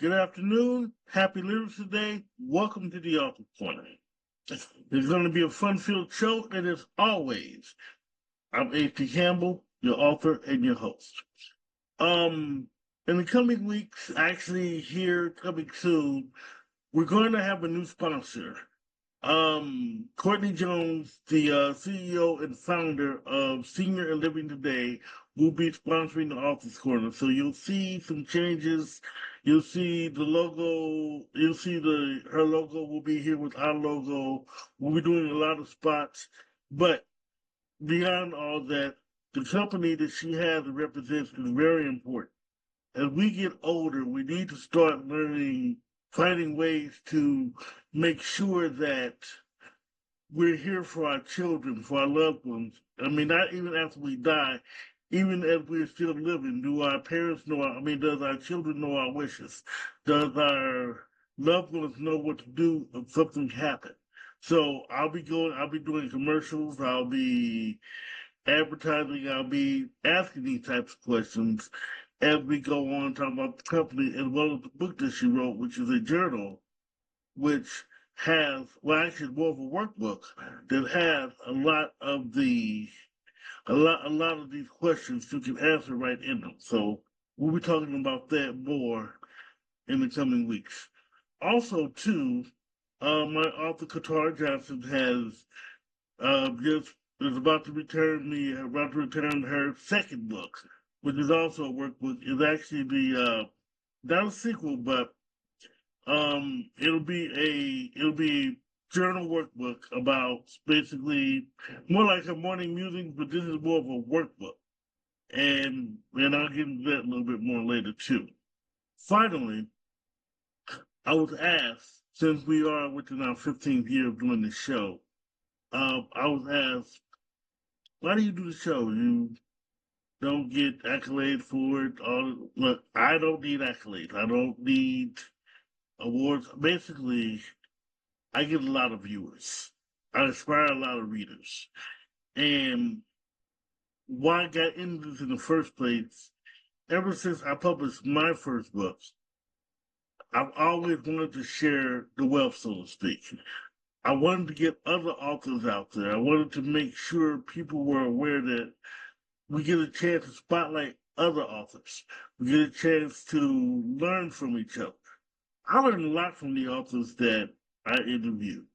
Good afternoon. Happy Literacy Day. Welcome to the Author Corner. It's going to be a fun-filled show, and as always, I'm A.T. Campbell, your author and your host. Um, in the coming weeks, actually here coming soon, we're going to have a new sponsor. Courtney Jones, the CEO and founder of Senior and Living Today, will be sponsoring the Author's Corner. So you'll see some changes. You'll see the logo. You'll see her logo will be here with our logo. We'll be doing a lot of spots. But beyond all that, the company that she has and represents is very important. As we get older, we need to start finding ways to make sure that we're here for our children, for our loved ones. I mean, not even after we die, even as we're still living, do our parents know does our children know our wishes? Does our loved ones know what to do if something happens? So I'll be doing commercials, I'll be advertising, I'll be asking these types of questions as we go on talking about the company as well as the book that she wrote, which is a journal, which has, well, actually it's more of a workbook that has a lot of these questions you can answer right in them. So we'll be talking about that more in the coming weeks. Also, too, my author Qatar Johnson has just is about to return her second book, which is also a workbook. It's actually the not a sequel, but it'll be a journal workbook about basically more like her morning musings, but this is more of a workbook. And I'll get into that a little bit more later too. Finally, I was asked, since we are within our 15th year of doing this show, I was asked, why do you do the show? You don't get accolades for it. Look, I don't need accolades. I don't need awards. Basically, I get a lot of viewers. I inspire a lot of readers. And why I got into this in the first place, ever since I published my first books, I've always wanted to share the wealth, so to speak. I wanted to get other authors out there. I wanted to make sure people were aware that we get a chance to spotlight other authors. We get a chance to learn from each other. I learned a lot from the authors that I interviewed.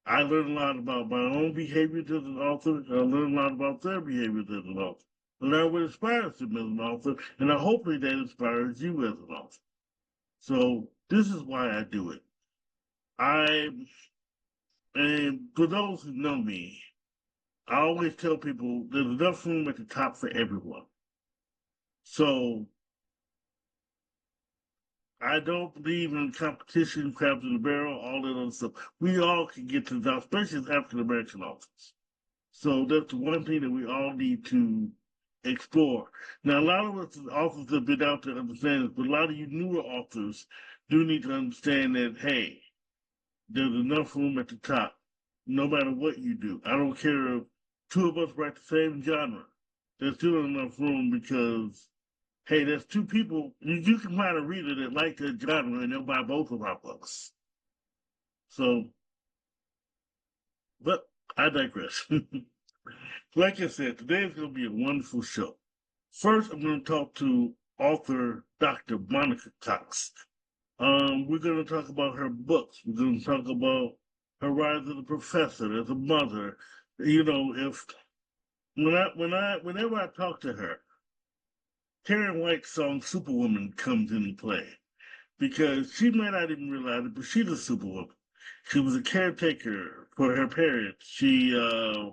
I learned a lot about my own behaviors as an author. I learned a lot about their behaviors as an author. I learned what inspires them as an author, and I hopefully that inspires you as an author. So this is why I do it. And for those who know me, I always tell people there's enough room at the top for everyone. So I don't believe in competition, crabs in the barrel, all that other stuff. We all can get to the top, especially as African American authors. So that's the one thing that we all need to explore. Now, a lot of us as authors have been out to understand this, but a lot of you newer authors do need to understand that, hey, there's enough room at the top, no matter what you do. I don't care if two of us write the same genre. There's still enough room because, hey, there's two people. You can find a reader that likes that genre and they'll buy both of our books. So, but I digress. Like I said, today is going to be a wonderful show. First, I'm going to talk to author Dr. Monica Cox. We're going to talk about her books. We're going to talk about her rise as a professor, as a mother. You know, whenever I talk to her, Karen White's song Superwoman comes into play because she might not even realize it, but she's a superwoman. She was a caretaker for her parents. She's a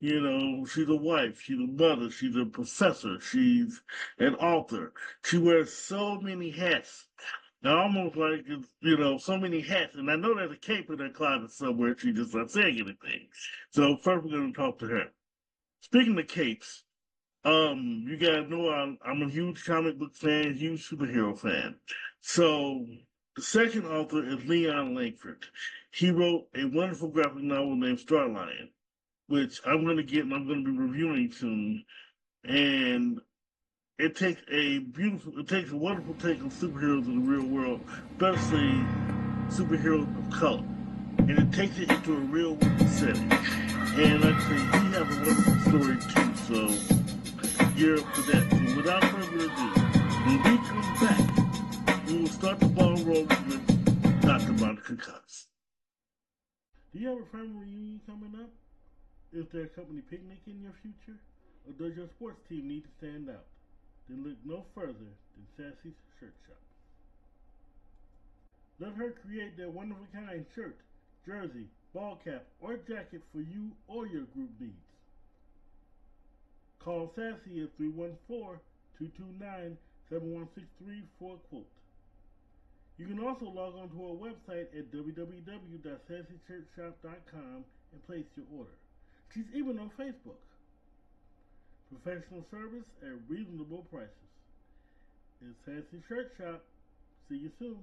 wife, she's a mother, she's a professor, she's an author. She wears so many hats. Almost like so many hats. And I know there's a cape in her closet somewhere. She's just not saying anything. So first we're going to talk to her. Speaking of capes, you guys know I'm a huge comic book fan, huge superhero fan. So the second author is Leon Langford. He wrote a wonderful graphic novel named StarLion, which I'm going to get and I'm going to be reviewing soon. And it takes a wonderful take on superheroes in the real world, especially superheroes of color, and it takes it into a real world setting. And like I say, you have a wonderful story too, so gear up for that. So without further ado, when we come back, we will start the ball rolling with Dr. Monica Cox. Do you have a family reunion coming up? Is there a company picnic in your future? Or does your sports team need to stand out? Then look no further than Sassy's Shirt Shop. Let her create their one-of-a-kind shirt, jersey, ball cap, or jacket for you or your group needs. Call Sassy at 314-229-7163 for a quote. You can also log on to our website at www.sassyshirtshop.com and place your order. She's even on Facebook. Professional service at reasonable prices. It's Sassy Shirt Shop. See you soon.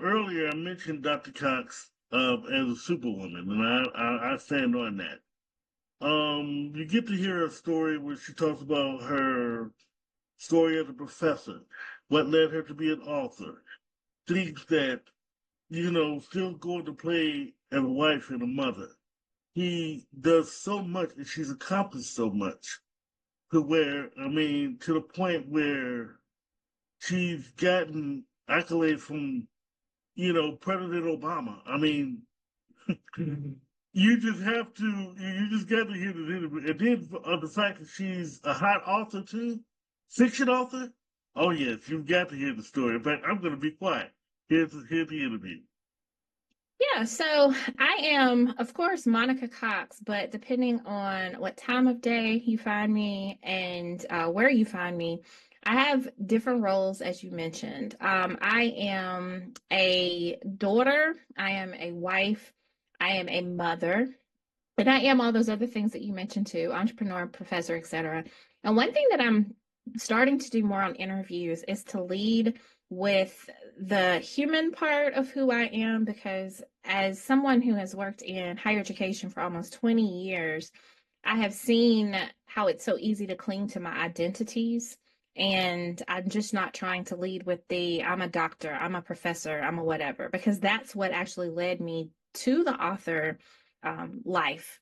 Earlier I mentioned Dr. Cox as a superwoman, and I stand on that. You get to hear a story where she talks about her story as a professor, what led her to be an author, things that, still going to play as a wife and a mother. He does so much, and she's accomplished so much to the point where she's gotten accolades from President Obama. You just have to, you just got to hear this interview. And then the fact that she's a hot author too, fiction author. Oh yes, you've got to hear the story. In fact, I'm going to be quiet. Here's the interview. Yeah, so I am, of course, Monica Cox, but depending on what time of day you find me and where you find me, I have different roles, as you mentioned. I am a daughter, I am a wife, I am a mother, and I am all those other things that you mentioned too, entrepreneur, professor, etc. And one thing that I'm starting to do more on interviews is to lead with the human part of who I am, because as someone who has worked in higher education for almost 20 years, I have seen how it's so easy to cling to my identities. And I'm just not trying to lead with I'm a doctor, I'm a professor, I'm a whatever, because that's what actually led me to the author life.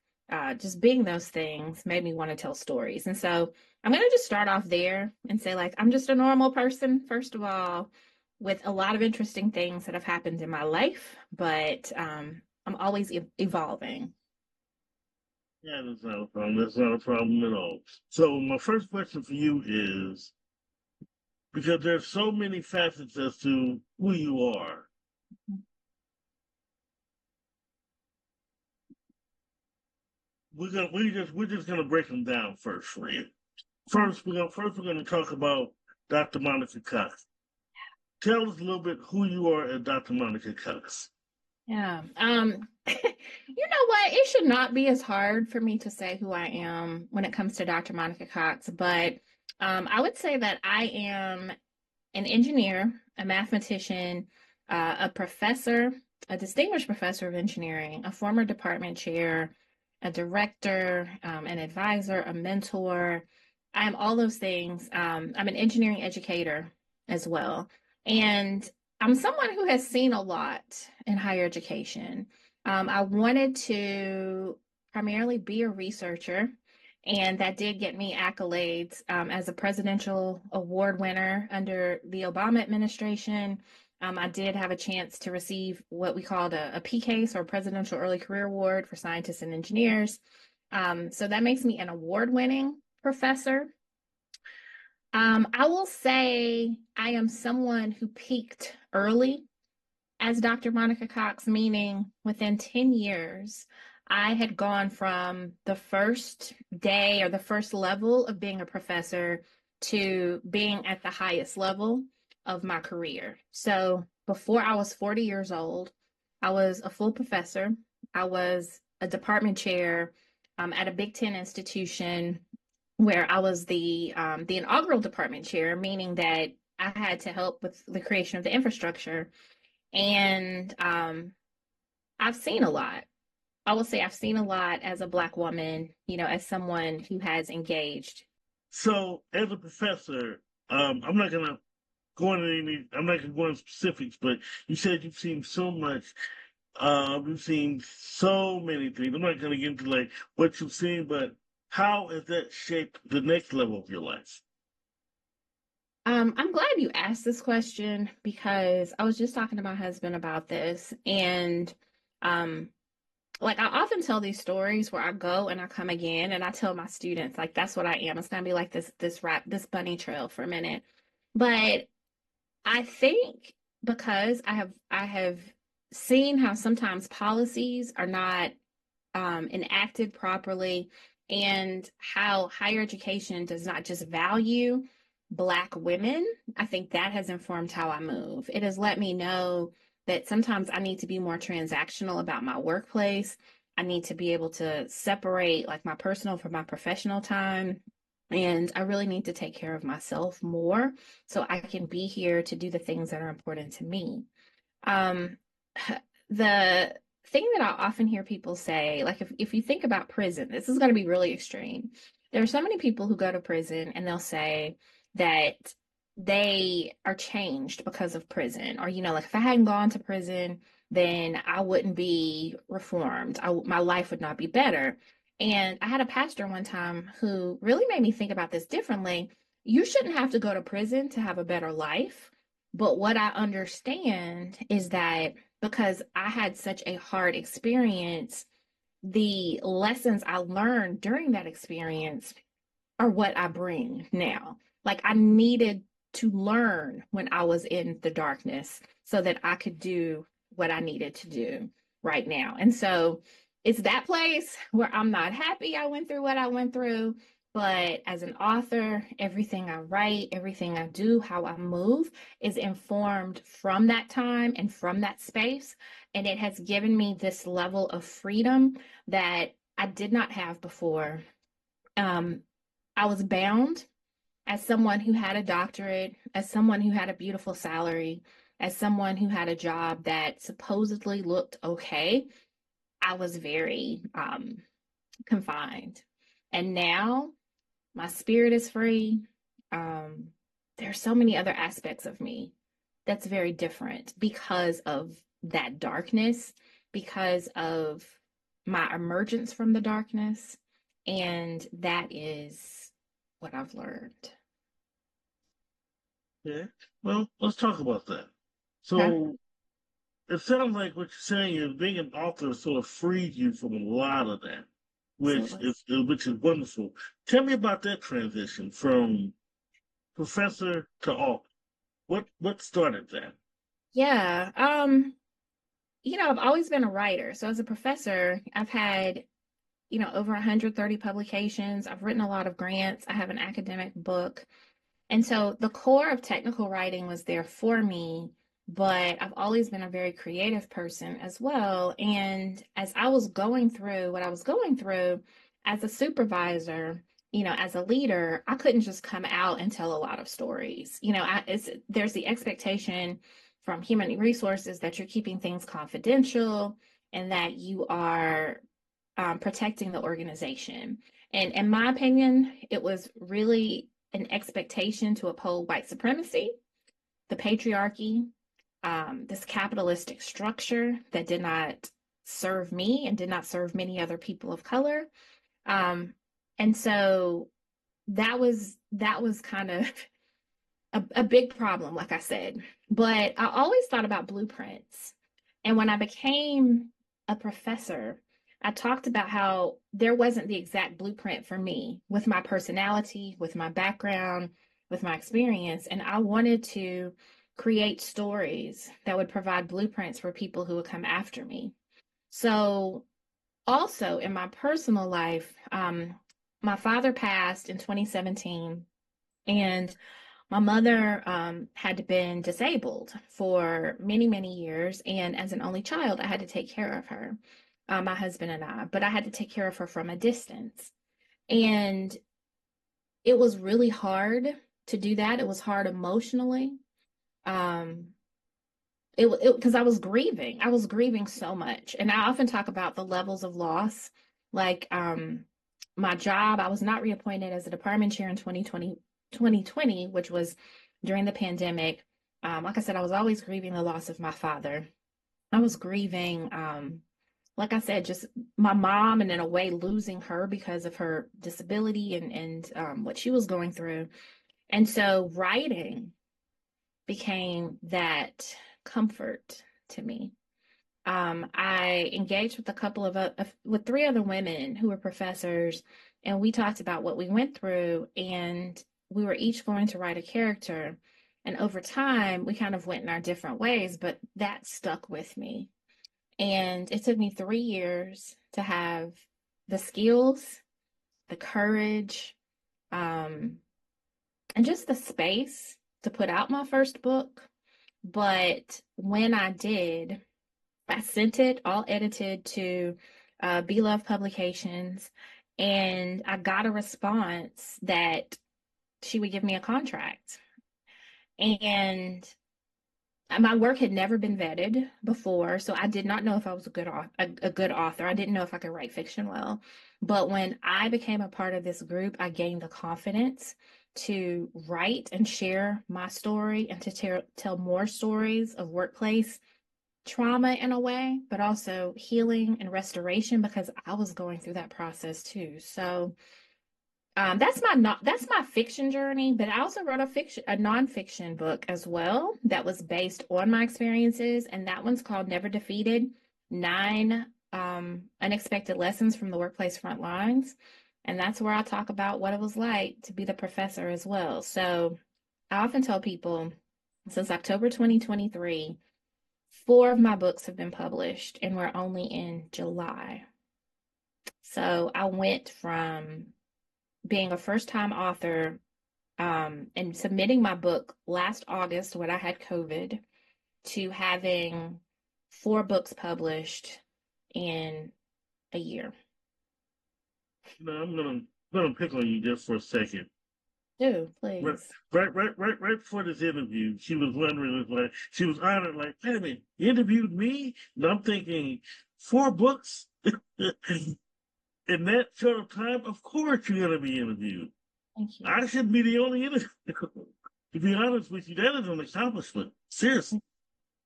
Just being those things made me want to tell stories. And so I'm going to just start off there and say, like, I'm just a normal person, first of all, with a lot of interesting things that have happened in my life, but I'm always evolving. Yeah, that's not a problem. That's not a problem at all. So my first question for you is, because there's so many facets as to who you are. We're just gonna break them down first for you. We're gonna talk about Dr. Monica Cox. Tell us a little bit who you are as Dr. Monica Cox. Yeah. You know what? It should not be as hard for me to say who I am when it comes to Dr. Monica Cox, but I would say that I am an engineer, a mathematician, a professor, a distinguished professor of engineering, a former department chair, a director, an advisor, a mentor. I am all those things. I'm an engineering educator as well. And I'm someone who has seen a lot in higher education. I wanted to primarily be a researcher And that did get me accolades as a presidential award winner under the Obama administration. I did have a chance to receive what we called a PCASE, or Presidential Early Career Award for scientists and engineers. So that makes me an award-winning professor. I will say I am someone who peaked early as Dr. Monica Cox, meaning within 10 years, I had gone from the first day or the first level of being a professor to being at the highest level of my career. So before I was 40 years old, I was a full professor. I was a department chair at a Big Ten institution where I was the inaugural department chair, meaning that I had to help with the creation of the infrastructure. And I've seen a lot. I will say I've seen a lot as a Black woman, as someone who has engaged. So, as a professor, I'm not gonna I'm not gonna go into specifics, but you said you've seen so much. You've seen so many things. I'm not gonna get into like what you've seen, but how has that shaped the next level of your life? I'm glad you asked this question because I was just talking to my husband about this. And um, like I often tell these stories where I go and I come again, and I tell my students, like, that's what I am. It's gonna be like this bunny trail for a minute. But I think because I have seen how sometimes policies are not enacted properly, and how higher education does not just value Black women, I think that has informed how I move. It has let me know that sometimes I need to be more transactional about my workplace. I need to be able to separate like my personal from my professional time. And I really need to take care of myself more so I can be here to do the things that are important to me. Um, the thing that I often hear people say, like if you think about prison, this is going to be really extreme. There are so many people who go to prison and they'll say that they are changed because of prison, or like if I hadn't gone to prison, then I wouldn't be reformed. My life would not be better. And I had a pastor one time who really made me think about this differently. You shouldn't have to go to prison to have a better life. But what I understand is that because I had such a hard experience, the lessons I learned during that experience are what I bring now. Like I needed to learn when I was in the darkness so that I could do what I needed to do right now. And so it's that place where I'm not happy I went through what I went through. But as an author, everything I write, everything I do, how I move is informed from that time and from that space. And it has given me this level of freedom that I did not have before. Um, I was bound as someone who had a doctorate, as someone who had a beautiful salary, as someone who had a job that supposedly looked okay. I was very confined. And now my spirit is free. Um, there's so many other aspects of me that's very different because of that darkness, because of my emergence from the darkness. And that is what I've learned. Yeah. Well, let's talk about that. Okay. So, it sounds like what you're saying is being an author sort of freed you from a lot of that, Absolutely. which is wonderful. Tell me about that transition from professor to author. What started that? Yeah. I've always been a writer. So as a professor, I've had, over 130 publications. I've written a lot of grants. I have an academic book. And so the core of technical writing was there for me, but I've always been a very creative person as well. And as I was going through what I was going through as a supervisor, as a leader, I couldn't just come out and tell a lot of stories. There's the expectation from human resources that you're keeping things confidential and that you are protecting the organization. And in my opinion, it was really an expectation to uphold white supremacy, the patriarchy, this capitalistic structure that did not serve me and did not serve many other people of color. Um, And so that was kind of a big problem, like I said. But I always thought about blueprints. And when I became a professor, I talked about how there wasn't the exact blueprint for me with my personality, with my background, with my experience. And I wanted to create stories that would provide blueprints for people who would come after me. So, also in my personal life, my father passed in 2017, and my mother had been disabled for many, many years. And as an only child, I had to take care of her, my husband and I, but I had to take care of her from a distance. And it was really hard to do that. It was hard emotionally. Um, because I was grieving. I was grieving so much. And I often talk about the levels of loss. Like my job, I was not reappointed as a department chair in 2020, which was during the pandemic. Like I said, I was always grieving the loss of my father. I was grieving, like I said, just my mom, and in a way losing her because of her disability and what she was going through. And so writing became that comfort to me. I engaged with a couple with three other women who were professors, and we talked about what we went through, and we were each going to write a character. And over time, we kind of went in our different ways, but that stuck with me. And it took me 3 years to have the skills, the courage, um, and just the space to put out my first book. But when I did, I sent it all edited to Be Love Publications, and I got a response that she would give me a contract. And my work had never been vetted before, so I did not know if I was a good author. I didn't know if I could write fiction well. But when I became a part of this group, I gained the confidence to write and share my story and to tell more stories of workplace trauma in a way, but also healing and restoration, because I was going through that process too. So that's my fiction journey, but I also wrote a nonfiction book as well that was based on my experiences, and that one's called Never Defeated: Nine Unexpected Lessons from the Workplace Front Lines. And that's where I talk about what it was like to be the professor as well. So I often tell people, since October 2023, four of my books have been published, and we're only in July. So I went from being a first time author and submitting my book last August when I had COVID, to having four books published in a year. No, I'm gonna pick on you just for a second. Do Right, please. right before this interview, she was wondering, like, she was honored, like, wait a minute, you interviewed me? And I'm thinking, four books in that short of time? Of course you're gonna be interviewed. Thank you. I should be the only interview. To be honest with you, that is an accomplishment. Seriously.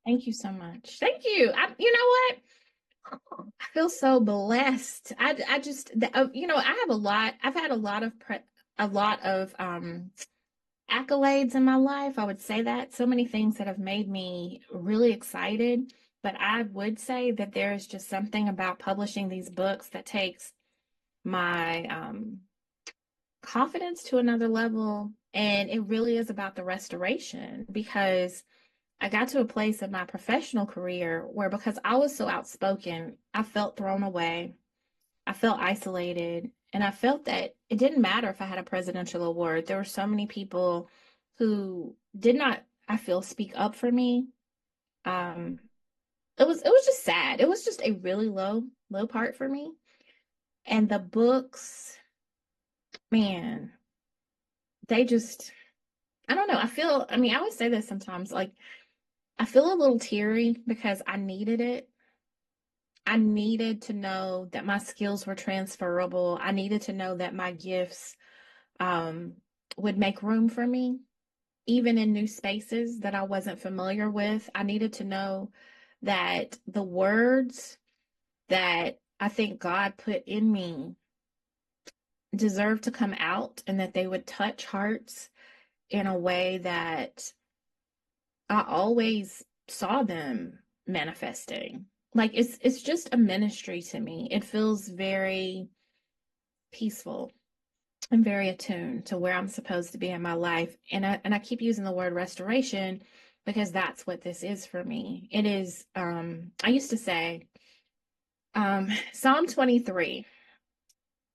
Thank you so much. Thank you. You know what? I feel so blessed. I just, I've had a lot of accolades in my life. I would say that so many things that have made me really excited. But I would say that there's just something about publishing these books that takes my confidence to another level. And it really is about the restoration, because I got to a place in my professional career where, because I was so outspoken, I felt thrown away. I felt isolated, and I felt that it didn't matter if I had a presidential award. There were so many people who did not, I feel, speak up for me. Um, it was just sad. It was just a really low part for me. And the books, man, they just, I don't know. I always say this sometimes, like, I feel a little teary because I needed it. I needed to know that my skills were transferable. I needed to know that my gifts um, would make room for me, even in new spaces that I wasn't familiar with. I needed to know that the words that I think God put in me deserved to come out and that they would touch hearts in a way that I always saw them manifesting. Like it's just a ministry to me. It feels very peaceful and very attuned to where I'm supposed to be in my life. And I keep using the word restoration because that's what this is for me. It is I used to say Psalm 23.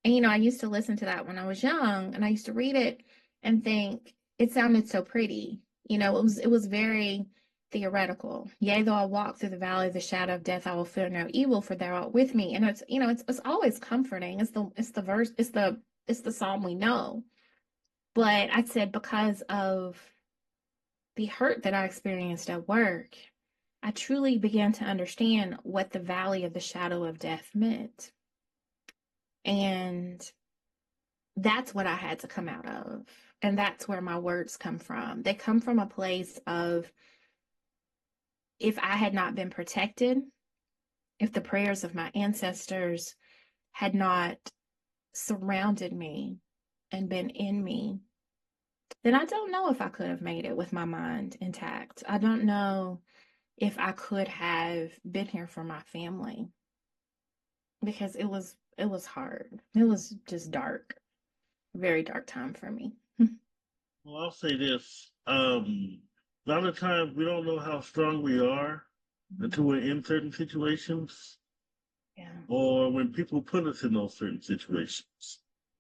And I used to listen to that when I was young, and I used to read it and think it sounded so pretty. It was very theoretical. Yea, though I walk through the valley of the shadow of death, I will fear no evil, for thou art with me. And it's always comforting. It's the verse, it's the psalm we know. But I said because of the hurt that I experienced at work, I truly began to understand what the valley of the shadow of death meant. And that's what I had to come out of. And that's where my words come from. They come from a place of, if I had not been protected, if the prayers of my ancestors had not surrounded me and been in me, then I don't know if I could have made it with my mind intact. I don't know if I could have been here for my family, because it was hard. It was just dark, very dark time for me. Well, I'll say this. A lot of times we don't know how strong we are until we're in certain situations Yeah, or when people put us in those certain situations.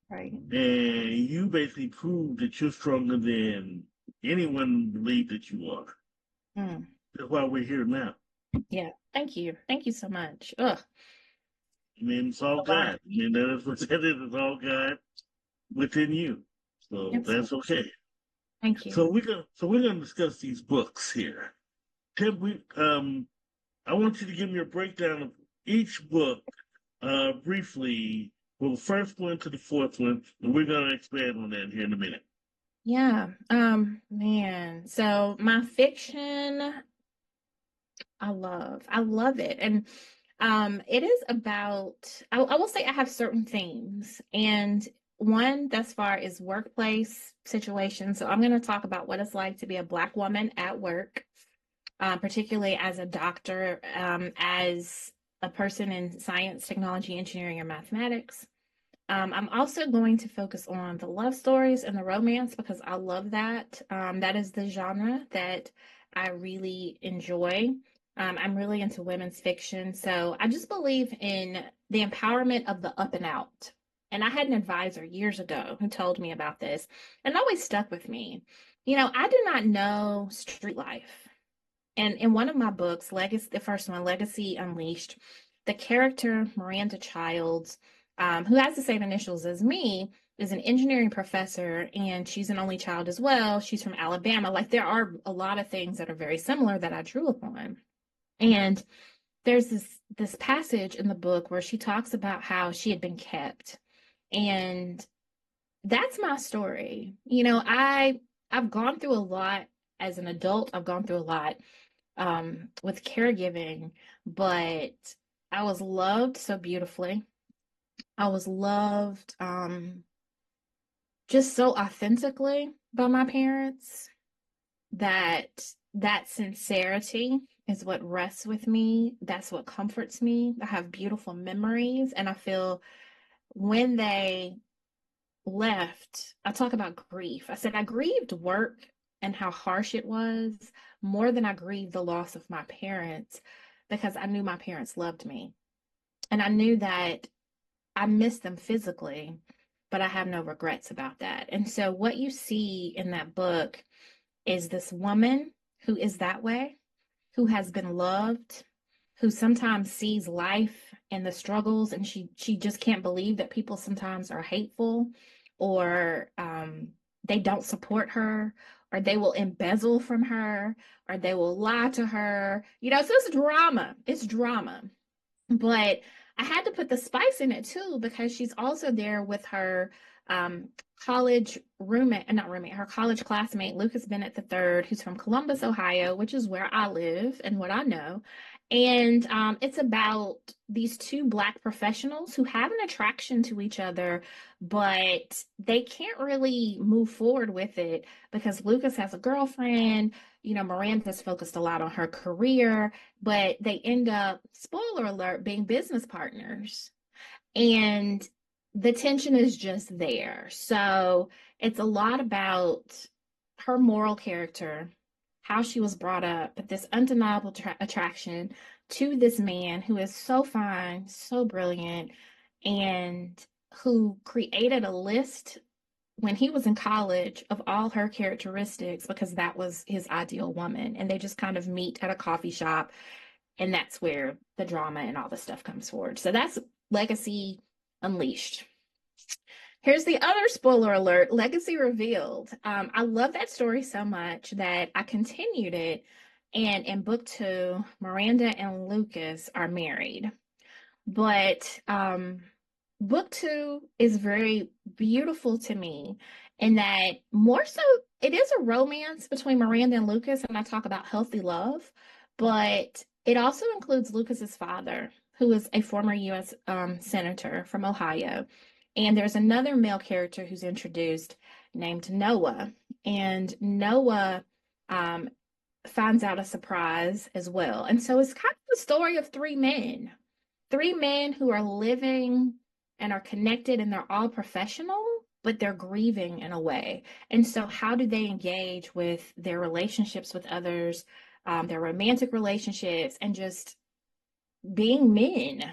right. And you basically prove that you're stronger than anyone believes that you are. Mm. That's why we're here now. Yeah. Thank you. Thank you so much. Ugh. I mean, it's all A lot. God. I mean, that is what that is. It's all God within you. So Absolutely. that's okay. Thank you. So we're gonna discuss these books here. Tim, I want you to give me a breakdown of each book briefly. We'll first go into the fourth one, and we're gonna expand on that here in a minute. Yeah. Man. So my fiction, I love it. And it is about, I will say I have certain themes. And one thus far is workplace situations. So I'm going to talk about what it's like to be a Black woman at work, particularly as a doctor, as a person in science, technology, engineering, or mathematics. I'm also going to focus on the love stories and the romance because I love that. That is the genre that I really enjoy. I'm really into women's fiction. So I just believe in the empowerment of the up and out. And I had an advisor years ago who told me about this, and it always stuck with me. I do not know street life. And in one of my books, Legacy, the first one, Legacy Unleashed, the character Miranda Childs, who has the same initials as me, is an engineering professor, and she's an only child as well. She's from Alabama. Like, there are a lot of things that are very similar that I drew upon. And there's this passage in the book where she talks about how she had been kept. And that's my story. I've gone through a lot as an adult. I've gone through a lot with caregiving, but I was loved so beautifully. I was loved just so authentically by my parents that that sincerity is what rests with me. That's what comforts me. I have beautiful memories, and I feel when they left, I talk about grief. I said I grieved work and how harsh it was more than I grieved the loss of my parents, because I knew my parents loved me. And I knew that I missed them physically, but I have no regrets about that. And so, what you see in that book is this woman who is that way, who has been loved, who sometimes sees life and the struggles, and she just can't believe that people sometimes are hateful, or they don't support her, or they will embezzle from her, or they will lie to her. So it's drama. It's drama. But I had to put the spice in it too, because she's also there with her um, college roommate, not roommate, her college classmate, Lucas Bennett III, who's from Columbus, Ohio, which is where I live and what I know. And it's about these two Black professionals who have an attraction to each other, but they can't really move forward with it because Lucas has a girlfriend. Miranda's focused a lot on her career, but they end up, spoiler alert, being business partners. And the tension is just there. So it's a lot about her moral character, how she was brought up, but this undeniable attraction to this man who is so fine, so brilliant, and who created a list when he was in college of all her characteristics because that was his ideal woman. And they just kind of meet at a coffee shop, and that's where the drama and all the stuff comes forward. So that's Legacy Unleashed. Here's the other spoiler alert, Legacy Revealed. I love that story so much that I continued it. And in book 2, Miranda and Lucas are married. But book 2 is very beautiful to me in that more so it is a romance between Miranda and Lucas, and I talk about healthy love, but it also includes Lucas's father, who is a former U.S. Senator from Ohio. And there's another male character who's introduced named Noah. And Noah finds out a surprise as well. And so it's kind of the story of three men who are living and are connected, and they're all professional, but they're grieving in a way. And so how do they engage with their relationships with others, their romantic relationships, and just being men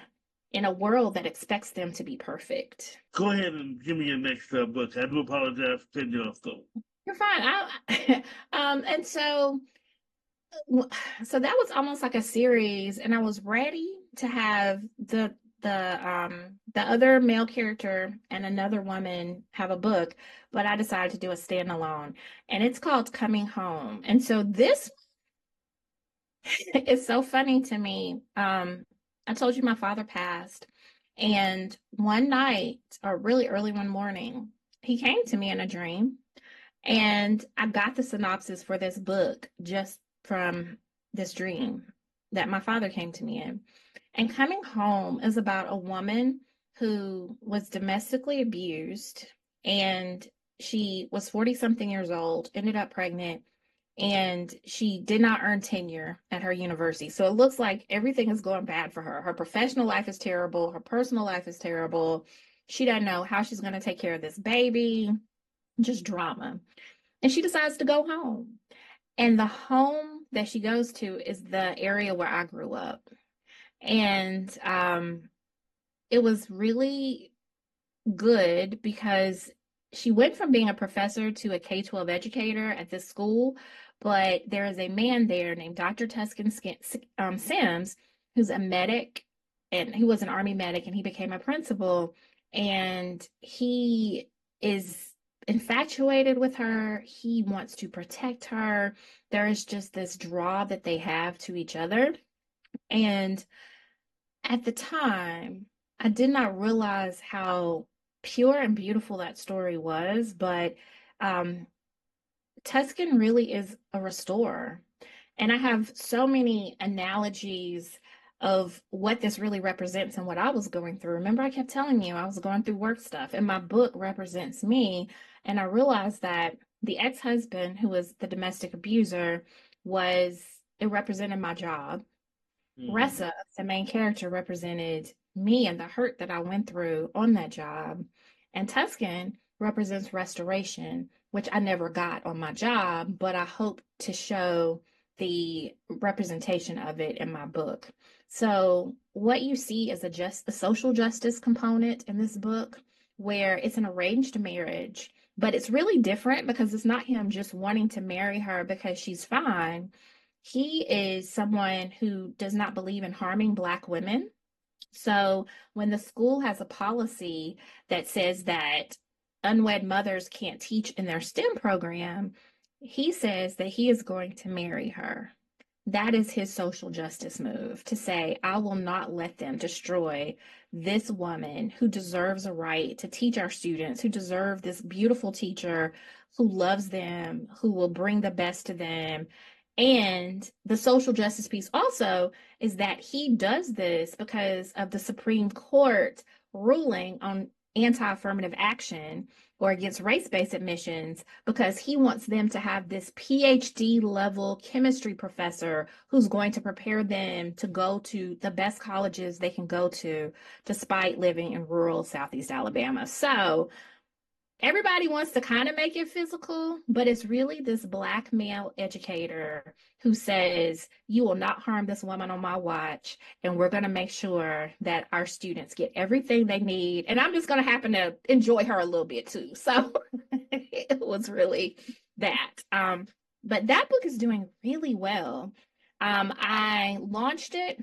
in a world that expects them to be perfect? Go ahead and give me your next book. I do apologize for cutting you off, though. You're fine. And so that was almost like a series, and I was ready to have the other male character and another woman have a book, but I decided to do a standalone, and it's called Coming Home. And so this is so funny to me. I told you my father passed, and one night, or really early one morning, he came to me in a dream, and I got the synopsis for this book just from this dream that my father came to me in. And Coming Home is about a woman who was domestically abused, and she was 40 something years old, ended up pregnant, and she did not earn tenure at her university. So it looks like everything is going bad for her. Her professional life is terrible. Her personal life is terrible. She doesn't know how she's going to take care of this baby, just drama. And she decides to go home. And the home that she goes to is the area where I grew up. And it was really good because she went from being a professor to a K-12 educator at this school, but there is a man there named Dr. Tuscan Sims, who's a medic, and he was an Army medic, and he became a principal, and he is infatuated with her. He wants to protect her. There is just this draw that they have to each other. And at the time, I did not realize how pure and beautiful that story was, but Tuscan really is a restorer. And I have so many analogies of what this really represents and what I was going through. Remember, I kept telling you I was going through work stuff, and my book represents me. And I realized that the ex-husband, who was the domestic abuser, it represented my job. Ressa, the main character, represented me and the hurt that I went through on that job. And Tuscan represents restoration, which I never got on my job, but I hope to show the representation of it in my book. So what you see is a social justice component in this book, where it's an arranged marriage, but it's really different because it's not him just wanting to marry her because she's fine. He is someone who does not believe in harming Black women. So when the school has a policy that says that unwed mothers can't teach in their STEM program, he says that he is going to marry her. That is his social justice move, to say, I will not let them destroy this woman who deserves a right to teach our students, who deserve this beautiful teacher who loves them, who will bring the best to them. And the social justice piece also is that he does this because of the Supreme Court ruling on anti-affirmative action or against race-based admissions, because he wants them to have this PhD level chemistry professor who's going to prepare them to go to the best colleges they can go to, despite living in rural Southeast Alabama. So everybody wants to kind of make it physical, but it's really this Black male educator who says, you will not harm this woman on my watch, and we're going to make sure that our students get everything they need. And I'm just going to happen to enjoy her a little bit too. So it was really that. But that book is doing really well. I launched it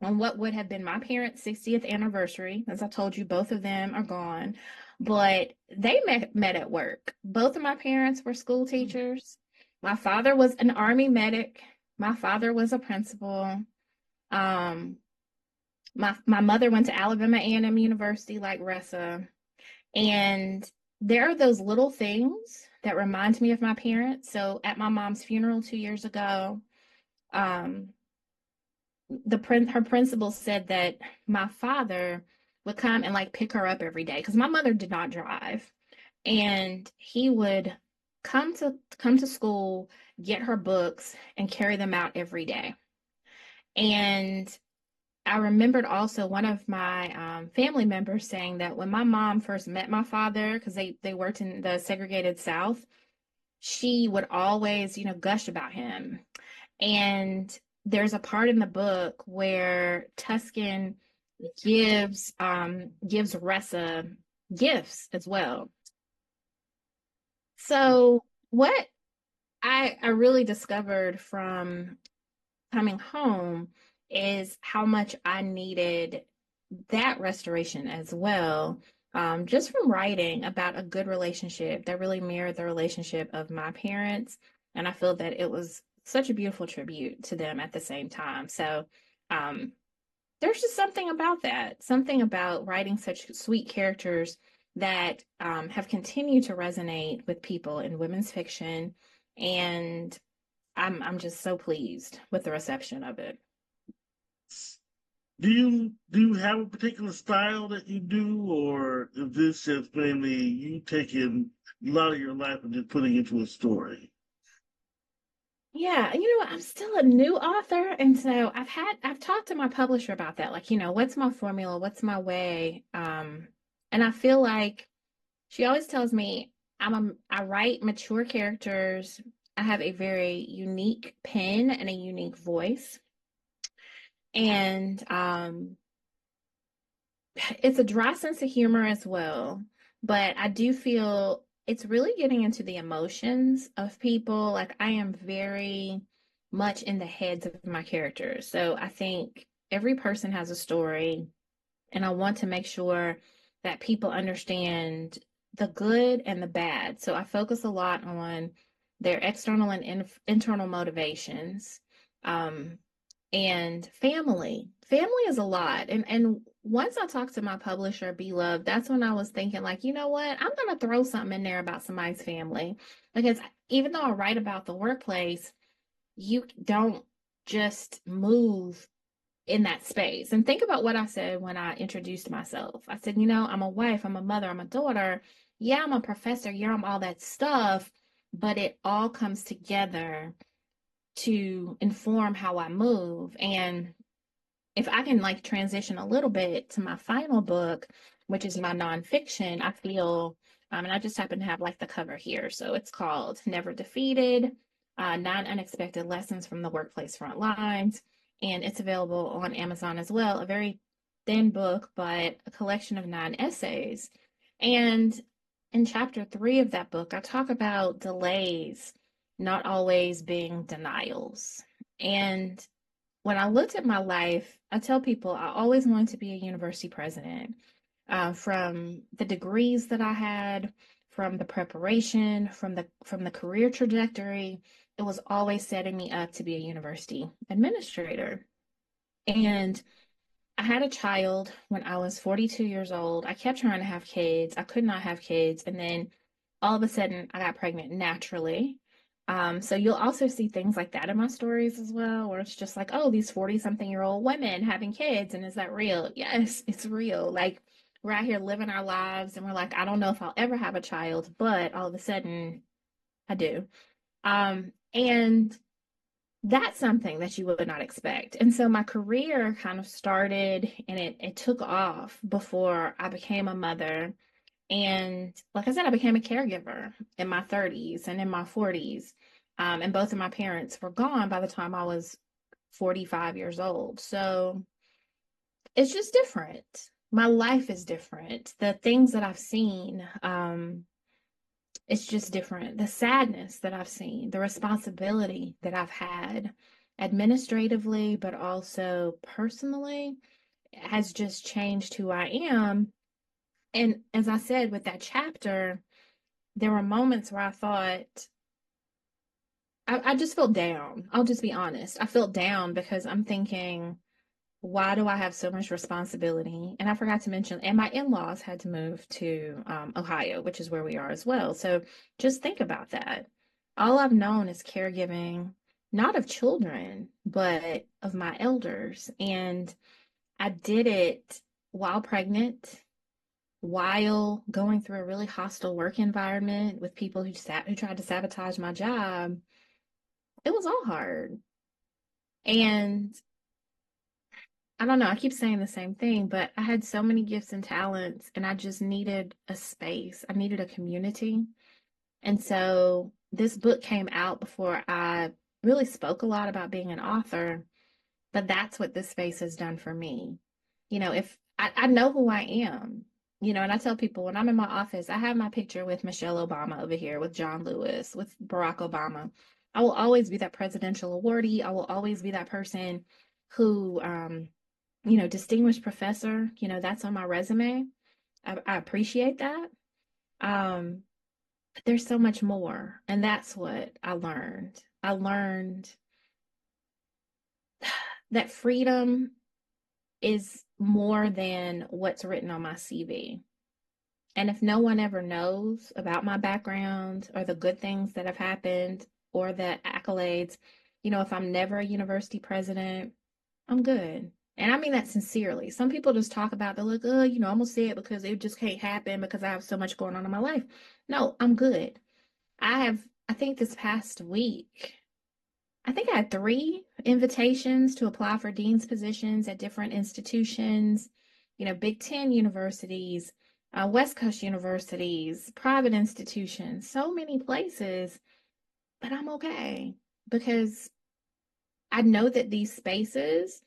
on what would have been my parents' 60th anniversary. As I told you, both of them are gone, but they met at work. Both of my parents were school teachers. My father was an Army medic. My father was a principal. Um, my mother went to Alabama A&M University like Ressa. And there are those little things that remind me of my parents. So at my mom's funeral 2 years ago, um, her principal said that my father would come and like pick her up every day because my mother did not drive, and he would come to school, get her books, and carry them out every day. And I remembered also one of my family members saying that when my mom first met my father, because they worked in the segregated South, she would always, gush about him. And there's a part in the book where Tuscan gives Ressa gifts as well. So what I really discovered from coming home is how much I needed that restoration as well. Just from writing about a good relationship that really mirrored the relationship of my parents. And I feel that it was such a beautiful tribute to them at the same time. So um, there's just something about that, something about writing such sweet characters that have continued to resonate with people in women's fiction. And I'm just so pleased with the reception of it. Do you have a particular style that you do, or is this just mainly you taking a lot of your life and just putting it into a story? Yeah, I'm still a new author, and so I've talked to my publisher about that. Like, what's my formula? What's my way? And I feel like she always tells me I write mature characters. I have a very unique pen and a unique voice. And it's a dry sense of humor as well, but I do feel it's really getting into the emotions of people. Like, I am very much in the heads of my characters. So I think every person has a story, and I want to make sure that people understand the good and the bad. So I focus a lot on their external and internal motivations. Um, and family. Family is a lot. And once I talked to my publisher, Beloved, that's when I was thinking, like, you know what? I'm gonna throw something in there about somebody's family. Because even though I write about the workplace, you don't just move in that space. And think about what I said when I introduced myself. I said, I'm a wife, I'm a mother, I'm a daughter. Yeah, I'm a professor. Yeah, I'm all that stuff, but it all comes together to inform how I move. And if I can like transition a little bit to my final book, which is my nonfiction, I feel, and I just happen to have like the cover here. So it's called Never Defeated, Nine Unexpected Lessons from the Workplace Front Lines. And it's available on Amazon as well. A very thin book, but a collection of 9 essays. And in chapter 3 of that book, I talk about delays not always being denials. And when I looked at my life, I tell people I always wanted to be a university president. From the degrees that I had, from the preparation, from the career trajectory, it was always setting me up to be a university administrator. And I had a child when I was 42 years old. I kept trying to have kids. I could not have kids. And then all of a sudden, I got pregnant naturally. So you'll also see things like that in my stories as well, where it's just like, oh, these 40-something-year-old women having kids, and is that real? Yes, it's real. Like we're out here living our lives, and we're like, I don't know if I'll ever have a child, but all of a sudden I do. And that's something that you would not expect. And so my career kind of started and it took off before I became a mother. And like I said, I became a caregiver in my 30s and in my 40s. And both of my parents were gone by the time I was 45 years old. So it's just different. My life is different. The things that I've seen, it's just different. The sadness that I've seen, the responsibility that I've had administratively, but also personally, has just changed who I am. And as I said with that chapter, there were moments where I thought, I just felt down. I'll just be honest. I felt down because I'm thinking, why do I have so much responsibility? And I forgot to mention, and my in-laws had to move to Ohio, which is where we are as well. So just think about that. All I've known is caregiving, not of children, but of my elders. And I did it while pregnant, while going through a really hostile work environment with people who tried to sabotage my job. It was all hard. And I don't know, I keep saying the same thing, but I had so many gifts and talents, and I just needed a space. I needed a community. And so this book came out before I really spoke a lot about being an author, but that's what this space has done for me. If I know who I am, and I tell people when I'm in my office, I have my picture with Michelle Obama over here, with John Lewis, with Barack Obama. I will always be that presidential awardee. I will always be that person who, distinguished professor, that's on my resume. I appreciate that. But there's so much more. And that's what I learned. I learned that freedom is more than what's written on my CV. And if no one ever knows about my background or the good things that have happened or the accolades, if I'm never a university president, I'm good. And I mean that sincerely. Some people just talk about, they're like, oh, I'm gonna say it because it just can't happen because I have so much going on in my life. No, I'm good. I think this past week, I think I had 3 invitations to apply for dean's positions at different institutions, Big Ten universities, West Coast universities, private institutions, so many places, but I'm okay because I know that these spaces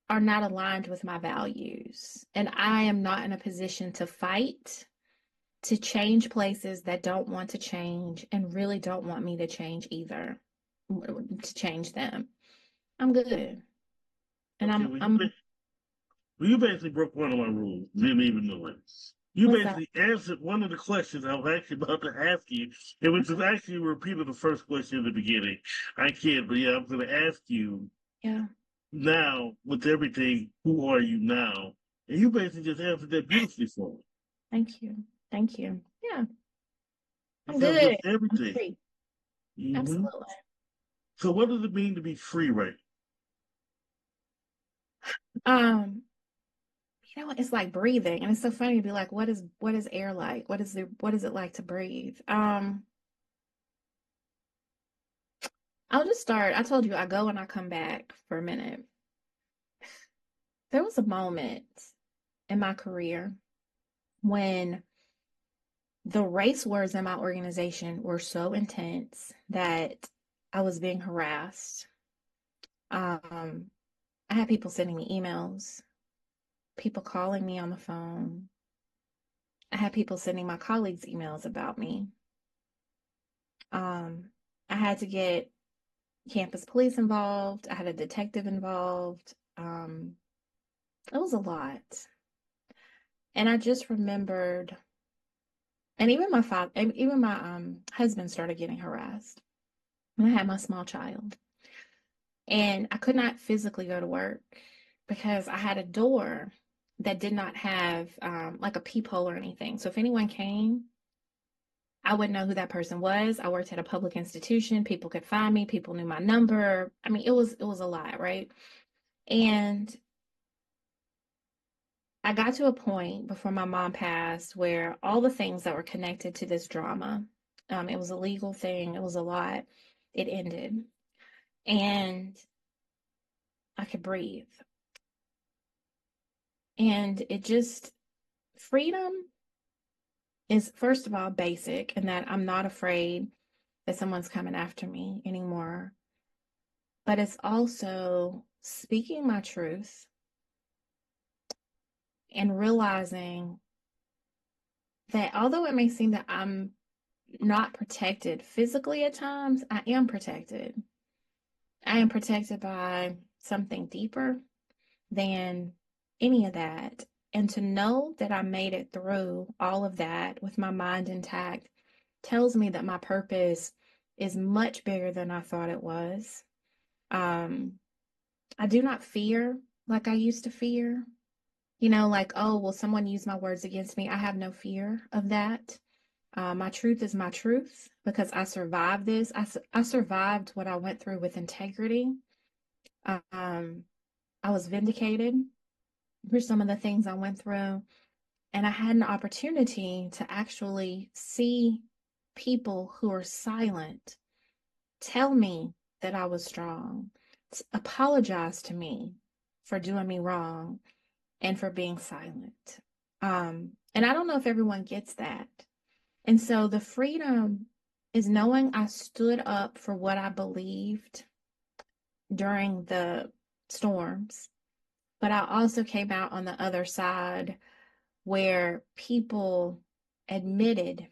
are not aligned with my values. And I am not in a position to fight to change places that don't want to change and really don't want me to change either, to change them. I'm good. And Okay, well, you basically broke one of my rules. Didn't even know it. You what's that? basically answered one of the questions I was actually about to ask you. It was actually repeated the first question in the beginning. I can't, but yeah, I'm going to ask you Yeah. now, with everything, who are you now? And you basically just answered that beautifully for me. Thank you. Thank you. Yeah. You I'm said good. with I'm everything. free. Hmm. Absolutely. So, what does it mean to be free right Um, it's like breathing. And it's so funny to be like, what is air like? What is it like to breathe? I'll just start. I told you I go and I come back for a minute. There was a moment in my career when the race wars in my organization were so intense that I was being harassed. Um, I had people sending me emails, people calling me on the phone. I had people sending my colleagues emails about me. Um, I had to get campus police involved. I had a detective involved. It was a lot. And I just remembered, and even my husband started getting harassed when I had my small child. And I could not physically go to work because I had a door that did not have like a peephole or anything. So if anyone came, I wouldn't know who that person was. I worked at a public institution. People could find me. People knew my number. I mean, it was a lot, right? And I got to a point before my mom passed where all the things that were connected to this drama, it was a legal thing. It was a lot. It ended. And I could breathe. And it just, freedom is, first of all, basic, in that I'm not afraid that someone's coming after me anymore. But it's also speaking my truth and realizing that although it may seem that I'm not protected physically at times, I am protected. I am protected by something deeper than any of that. And to know that I made it through all of that with my mind intact tells me that my purpose is much bigger than I thought it was. I do not fear like I used to fear. Like, oh, will someone use my words against me? I have no fear of that. My truth is my truth because I survived this. I survived what I went through with integrity. Um, I was vindicated for some of the things I went through. And I had an opportunity to actually see people who are silent tell me that I was strong, apologize to me for doing me wrong and for being silent. And I don't know if everyone gets that. And so the freedom is knowing I stood up for what I believed during the storms, but I also came out on the other side where people admitted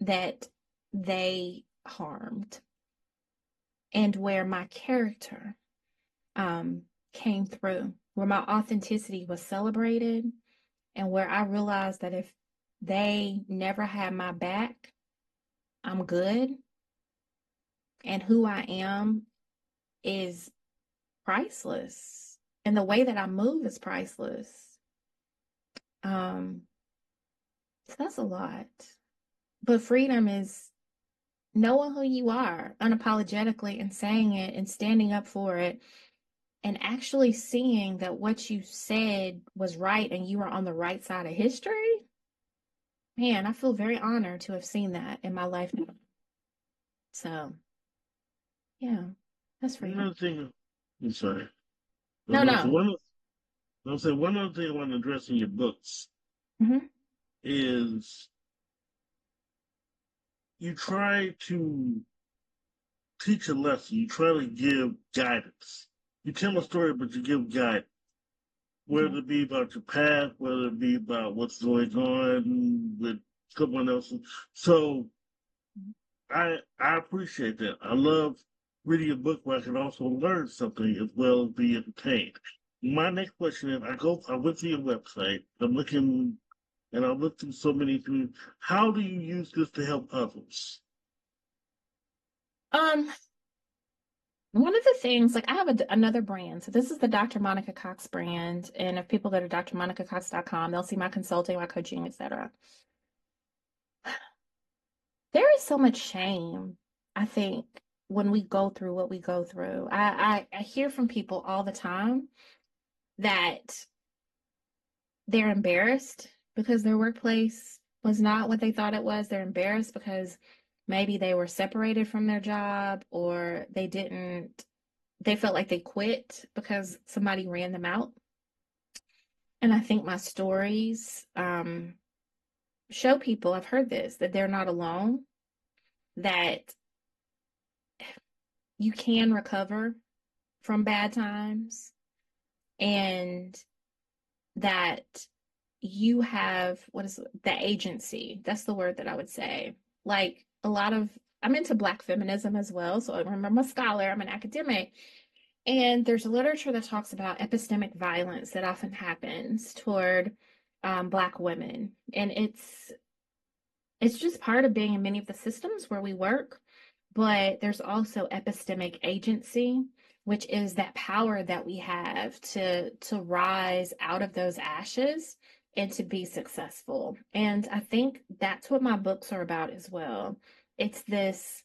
that they harmed, and where my character came through, where my authenticity was celebrated, and where I realized that if they never had my back, I'm good, and who I am is priceless, and the way that I move is priceless. So that's a lot. But freedom is knowing who you are unapologetically and saying it and standing up for it, and actually seeing that what you said was right and you were on the right side of history. Man, I feel very honored to have seen that in my life now. So, yeah, that's freedom. Another thing, I'm sorry. No, No, so no. one other thing I want to address in your books Mm-hmm. is you try to teach a lesson. You try to give guidance. You tell a story, but you give guidance. Okay. Whether it be about your path, whether it be about what's going on with someone else. So I appreciate that. I love reading a book where I can also learn something as well as be entertained. My next question is I went to your website, I'm looking and I looked through so many things. How do you use this to help others? Um, One of the things, like I have another brand. So this is the Dr. Monica Cox brand. And if people go to drmonicacox.com, they'll see my consulting, my coaching, etc. There is so much shame, I think, when we go through what we go through. I hear from people all the time that they're embarrassed because their workplace was not what they thought it was. They're embarrassed because maybe they were separated from their job, or they felt like they quit because somebody ran them out. And I think my stories show people, I've heard this, that they're not alone, that you can recover from bad times, and that you have, what is the agency? That's the word that I would say. Like I'm into Black feminism as well. So I'm a scholar, I'm an academic. And there's literature that talks about epistemic violence that often happens toward Black women. And it's just part of being in many of the systems where we work. But there's also epistemic agency, which is that power that we have to rise out of those ashes and to be successful. And I think that's what my books are about as well. It's this,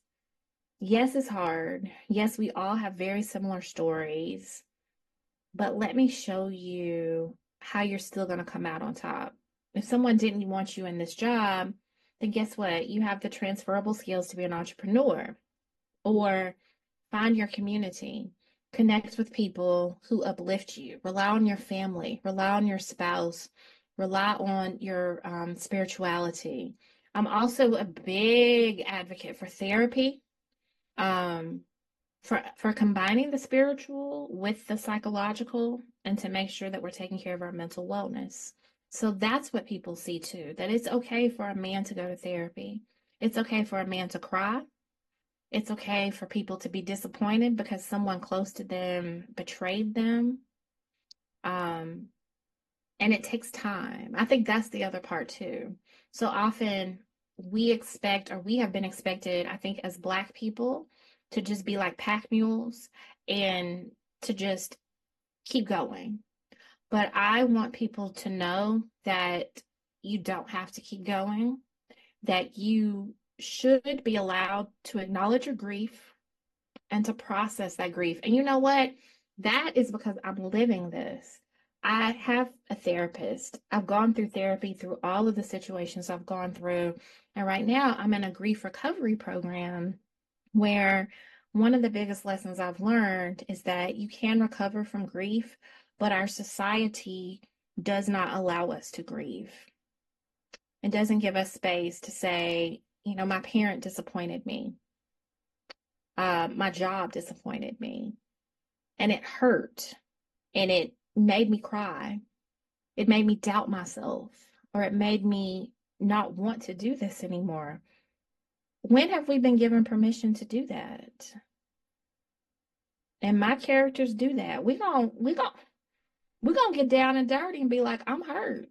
yes, it's hard. Yes, we all have very similar stories, but let me show you how you're still going to come out on top. If someone didn't want you in this job, then guess what? You have the transferable skills to be an entrepreneur, or find your community, connect with people who uplift you, rely on your family, rely on your spouse, rely on your spirituality. I'm also a big advocate for therapy, um, for combining the spiritual with the psychological, and to make sure that we're taking care of our mental wellness. So that's what people see too, that it's okay for a man to go to therapy. It's okay for a man to cry. It's okay for people to be disappointed because someone close to them betrayed them. Um, and it takes time. I think that's the other part too. So often we expect, or we have been expected, I think, as Black people, to just be like pack mules and to just keep going. But I want people to know that you don't have to keep going, that you should be allowed to acknowledge your grief and to process that grief. And you know what? That is because I'm living this. I have a therapist. I've gone through therapy through all of the situations I've gone through. And right now I'm in a grief recovery program where one of the biggest lessons I've learned is that you can recover from grief, but our society does not allow us to grieve. It doesn't give us space to say, you know, my parent disappointed me. My job disappointed me, and it hurt, and it made me cry. It made me doubt myself, or it made me not want to do this anymore. When have we been given permission to do that? And my characters do that. We gonna get down and dirty and be like, I'm hurt,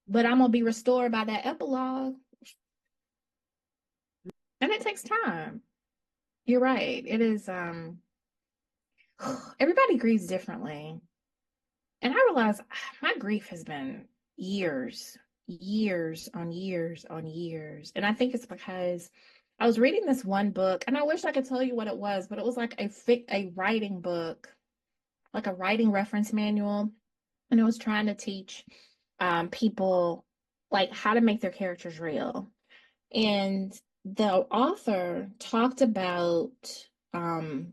but I'm gonna be restored by that epilogue, and it takes time. You're right. It is. Everybody grieves differently. And I realize my grief has been years, years on years on years. And I think it's because I was reading this one book, and I wish I could tell you what it was, but it was like a writing book, like a writing reference manual. And it was trying to teach people like how to make their characters real. And the author talked about um,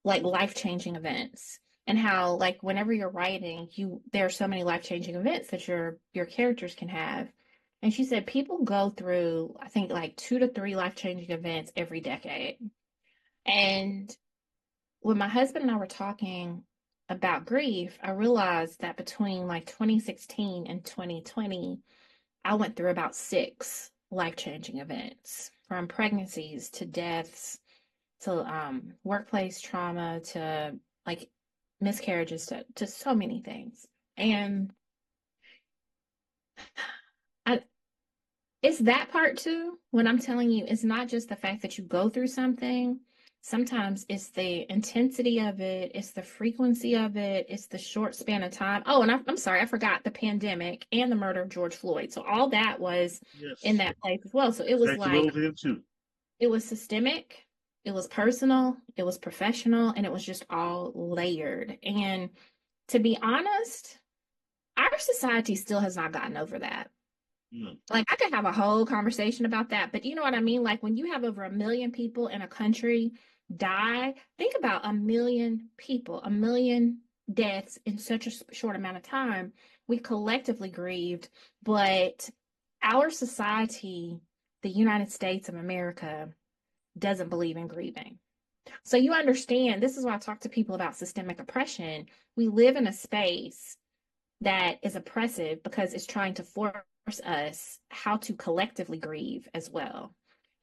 like life-changing events, and how like whenever you're writing, there are so many life-changing events that your characters can have. And she said people go through, I think, like 2 to 3 life-changing events every decade. And when my husband and I were talking about grief, I realized that between like 2016 and 2020, I went through about 6 life-changing events, from pregnancies to deaths to workplace trauma to like miscarriages to so many things. And I, it's that part too, when I'm telling you, it's not just the fact that you go through something. Sometimes it's the intensity of it, it's the frequency of it, it's the short span of time. Oh, and I'm sorry, I forgot the pandemic and the murder of George Floyd. So all that was in Yes. that place as well. So it was Factor like, those in too. it was systemic, it was personal, it was professional, and it was just all layered. And to be honest, our society still has not gotten over that. Mm. Like, I could have a whole conversation about that, but you know what I mean? Like, when you have over 1 million people in a country die, think about 1 million people, 1 million deaths in such a short amount of time. We collectively grieved, but our society, the United States of America, doesn't believe in grieving. So you understand, this is why I talk to people about systemic oppression. We live in a space that is oppressive because it's trying to force us how to collectively grieve as well.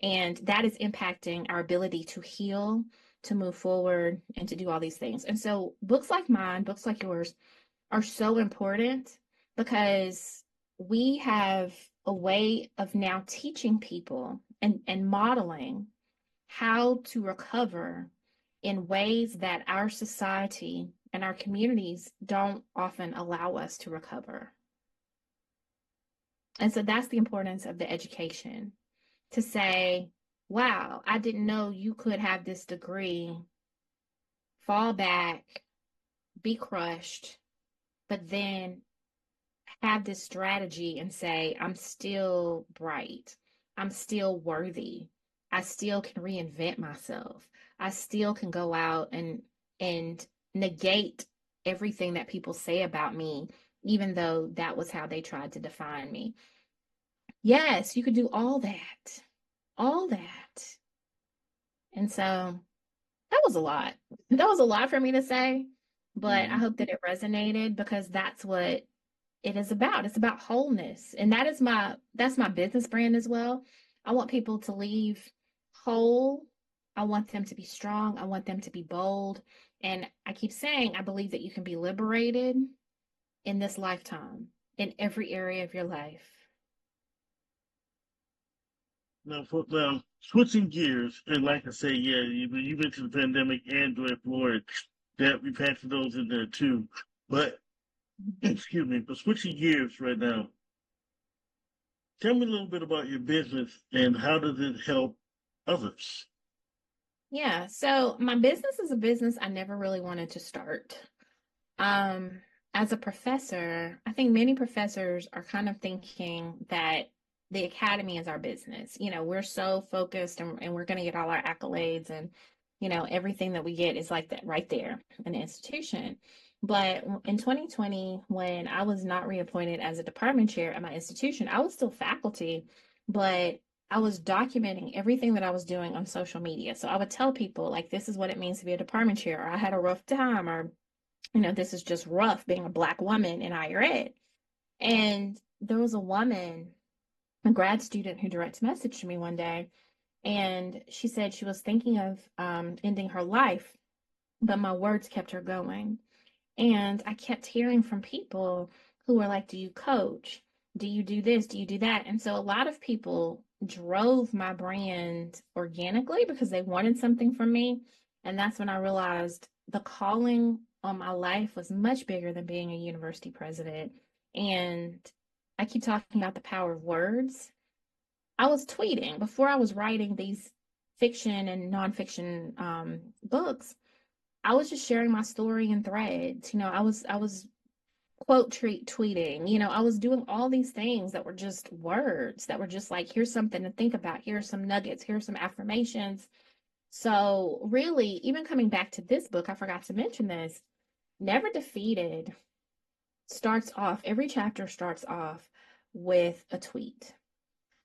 And that is impacting our ability to heal, to move forward, and to do all these things. And so books like mine, books like yours, are so important because we have a way of now teaching people and modeling how to recover in ways that our society and our communities don't often allow us to recover. And so that's the importance of the education to say, wow, I didn't know you could have this degree, fall back, be crushed, but then have this strategy and say, I'm still bright. I'm still worthy. I still can reinvent myself. I still can go out and negate everything that people say about me, even though that was how they tried to define me. Yes, you could do all that. All that. And so that was a lot. That was a lot for me to say, but I Mhm. hope that it resonated because that's what it is about. It's about wholeness. And that's my business brand as well. I want people to leave whole. I want them to be strong. I want them to be bold. And I keep saying I believe that you can be liberated in this lifetime in every area of your life. Now, switching gears, and like I say, yeah, you mentioned the pandemic and George Floyd, that we've had those in there too. But excuse me, but switching gears right now, tell me a little bit about your business and how does it help others? Yeah, so my business is a business I never really wanted to start. Um, as a professor, I think many professors are kind of thinking that the academy is our business. You know, we're so focused and we're going to get all our accolades and, you know, everything that we get is like that right there in the institution. But in 2020, when I was not reappointed as a department chair at my institution, I was still faculty, but I was documenting everything that I was doing on social media. So I would tell people, like, this is what it means to be a department chair, or I had a rough time, or this is just rough being a Black woman in higher ed. And there was a woman, a grad student, who direct messaged me one day, and she said she was thinking of ending her life, but my words kept her going. And I kept hearing from people who were like, do you coach? Do you do this? Do you do that? And so a lot of people drove my brand organically because they wanted something from me. And that's when I realized the calling on my life was much bigger than being a university president. And I keep talking about the power of words. I was tweeting before I was writing these fiction and nonfiction books. I was just sharing my story in threads. I was quote tweeting. I was doing all these things that were just words that were just like, here's something to think about. Here's some nuggets. Here's some affirmations. So really, even coming back to this book, I forgot to mention this. Never Defeated starts off, every chapter starts off with a tweet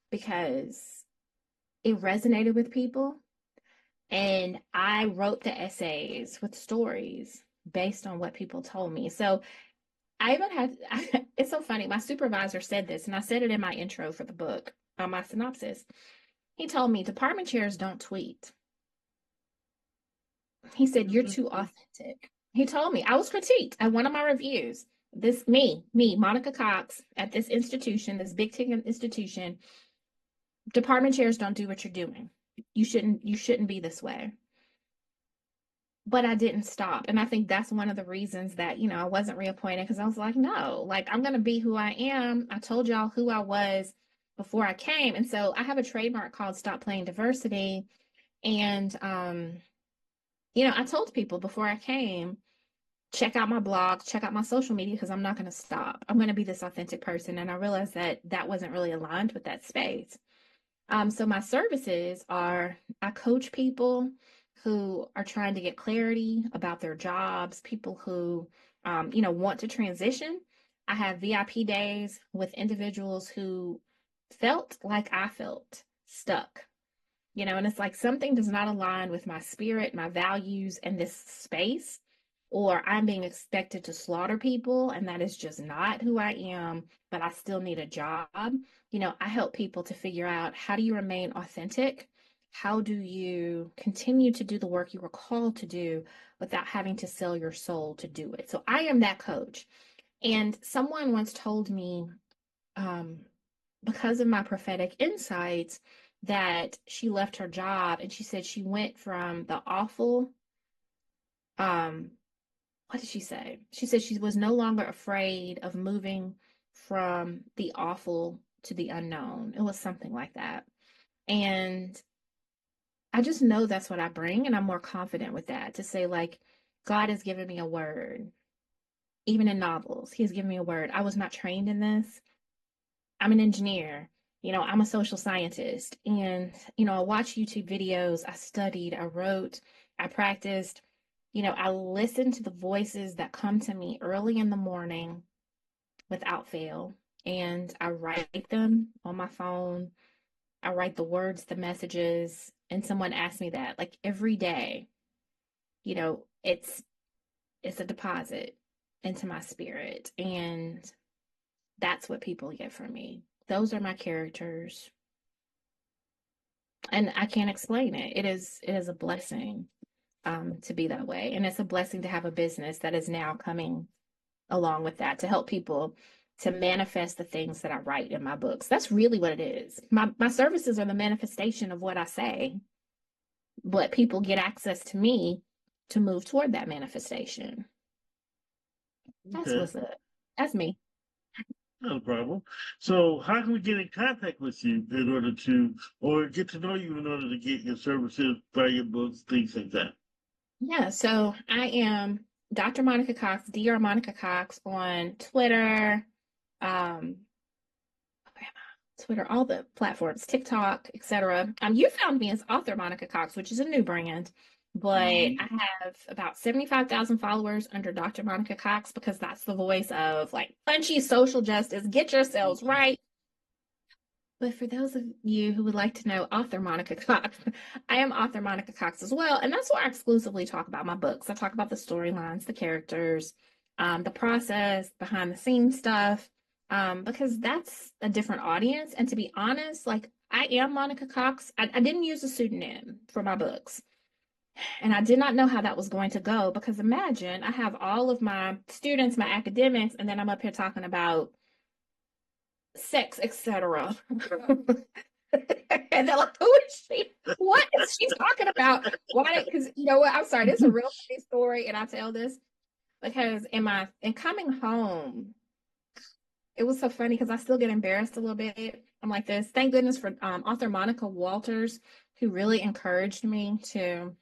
because it resonated with people. And I wrote the essays with stories based on what people told me. So I even had, it's so funny. My supervisor said this, and I said it in my intro for the book, my synopsis. He told me department chairs don't tweet. He said, you're too authentic. He told me I was critiqued at one of my reviews. Monica Cox, at this institution, this big ticket institution, department chairs don't do what you're doing. You shouldn't be this way. But I didn't stop. And I think that's one of the reasons that, I wasn't reappointed, because I was like, no, like, I'm going to be who I am. I told y'all who I was before I came. And so I have a trademark called Stop Playing Diversity. And, I told people before I came, check out my blog, check out my social media, because I'm not going to stop. I'm going to be this authentic person. And I realized that that wasn't really aligned with that space. So my services are, I coach people who are trying to get clarity about their jobs, people who, want to transition. I have VIP days with individuals who felt like I felt stuck, and it's like something does not align with my spirit, my values, and this space, or I'm being expected to slaughter people, and that is just not who I am, but I still need a job. I help people to figure out, how do you remain authentic? How do you continue to do the work you were called to do without having to sell your soul to do it? So I am that coach. And someone once told me, um, because of my prophetic insights, that she left her job, and she said she went from the awful, um, what did she say? She said she was no longer afraid of moving from the awful to the unknown. It was something like that. And I just know that's what I bring, and I'm more confident with that to say, like, God has given me a word. Even in novels, He has given me a word. I was not trained in this. I'm an engineer. I'm a social scientist. And, I watch YouTube videos. I studied, I wrote, I practiced. I listen to the voices that come to me early in the morning without fail. And I write them on my phone. I write the words, the messages. And someone asked me that like every day, it's a deposit into my spirit. And that's what people get from me. Those are my characters. And I can't explain it. It is a blessing to be that way. And it's a blessing to have a business that is now coming along with that to help people to manifest the things that I write in my books. That's really what it is. My services are the manifestation of what I say, but people get access to me to move toward that manifestation. That's Okay, what's up. That's me. no problem. So, how can we get in contact with you in order to, or get to know you in order to get your services, buy your books, things like that? Yeah, so I am Dr. Monica Cox, Dr. Monica Cox on Twitter, um, Twitter, all the platforms, TikTok, etc. You found me as author Monica Cox, which is a new brand, but Mhm. I have about 75,000 followers under Dr. Monica Cox because that's the voice of like punchy social justice. Get yourselves right. But for those of you who would like to know author Monica Cox, I am author Monica Cox as well. And that's where I exclusively talk about my books. I talk about the storylines, the characters, the process, behind the scenes stuff, because that's a different audience. And to be honest, like I am Monica Cox. I didn't use a pseudonym for my books. And I did not know how that was going to go because imagine I have all of my students, my academics, and then I'm up here talking about sex, etc. And they're like, who is she? What is she talking about? Why? Because you know what? I'm sorry, this is a real funny story, and I tell this because in coming home, it was so funny because I still get embarrassed a little bit. I'm like this. Thank goodness for author Monica Walters, who really encouraged me to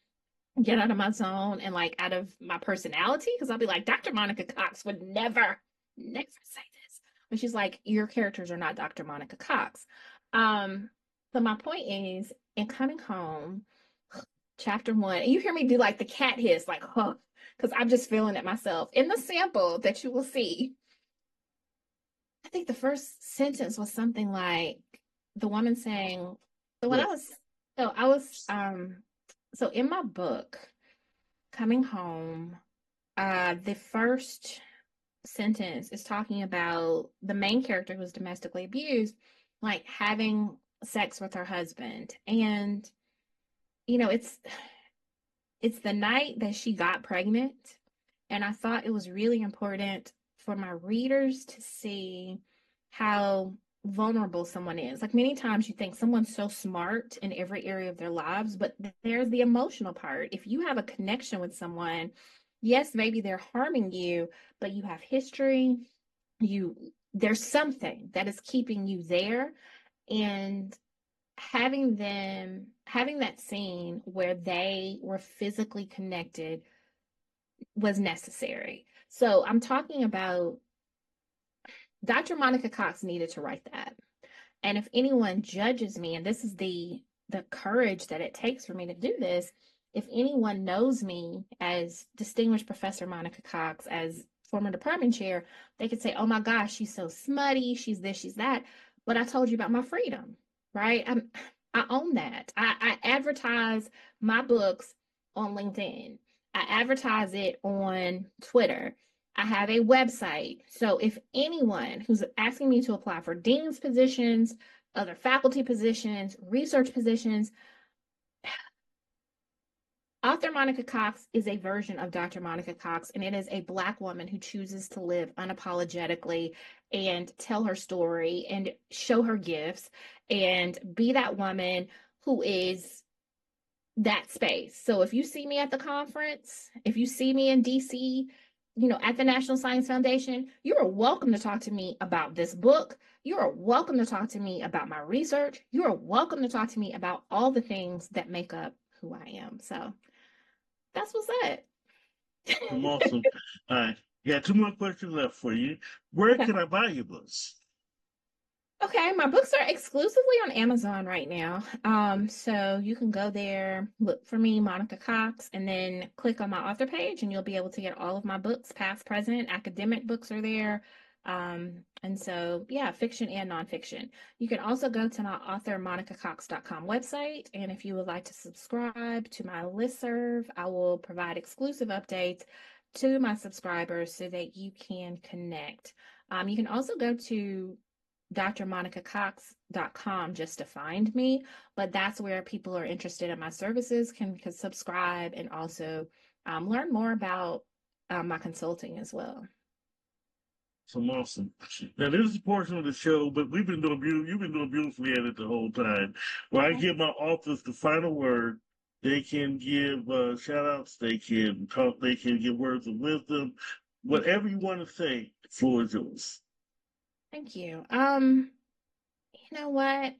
get out of my zone and like out of my personality. Because I'll be like, Dr. Monica Cox would never, never say this. But she's like, your characters are not Dr. Monica Cox. Um, but my point is, in coming home, chapter one, and you hear me do like the cat hiss, like, huh, because I'm just feeling it myself. In the sample that you will see, I think the first sentence was something like the woman saying, so when Yeah. I was, so I was, so in my book, coming home, the first sentence is talking about the main character who was domestically abused, like having sex with her husband. And, you know, it's the night that she got pregnant. And I thought it was really important for my readers to see how vulnerable someone is. Like many times you think someone's so smart in every area of their lives, but there's the emotional part. If you have a connection with someone, yes, maybe they're harming you, but you have history, you there's something that is keeping you there. And having that scene where they were physically connected was necessary. So I'm talking about Dr. Monica Cox needed to write that. And if anyone judges me, and this is the courage that it takes for me to do this, if anyone knows me as distinguished Professor Monica Cox, as former department chair, they could say, oh my gosh, she's so smutty, she's this, she's that. But I told you about my freedom, right? I own that. I advertise my books on LinkedIn. I advertise it on Twitter. I have a website. So if anyone who's asking me to apply for dean's positions, other faculty positions, research positions, author Monica Cox is a version of Dr. Monica Cox, and it is a Black woman who chooses to live unapologetically and tell her story and show her gifts and be that woman who is that space. So if you see me at the conference, if you see me in DC, at the National Science Foundation, you are welcome to talk to me about this book. You are welcome to talk to me about my research. You are welcome to talk to me about all the things that make up who I am. So that's what's it. I'm awesome. All right. Yeah, two more questions left for you. Where Okay. can I buy your books? Okay, my books are exclusively on Amazon right now. So you can go there, look for me, Monica Cox, and then click on my author page, and you'll be able to get all of my books, past, present, academic books are there. And so, yeah, fiction and nonfiction. You can also go to my author monicacox.com website, and if you would like to subscribe to my listserv, I will provide exclusive updates to my subscribers so that you can connect. You can also go to drmonicacox.com just to find me, but that's where people are interested in my services can subscribe and also learn more about my consulting as well. So awesome. Now this is a portion of the show, but we've been doing you've been doing beautifully at it the whole time. Where I Okay. give my authors the final word. They can give shout outs, they can talk, they can give words of wisdom. Whatever you want to say, the floor is yours. Thank you. You know what?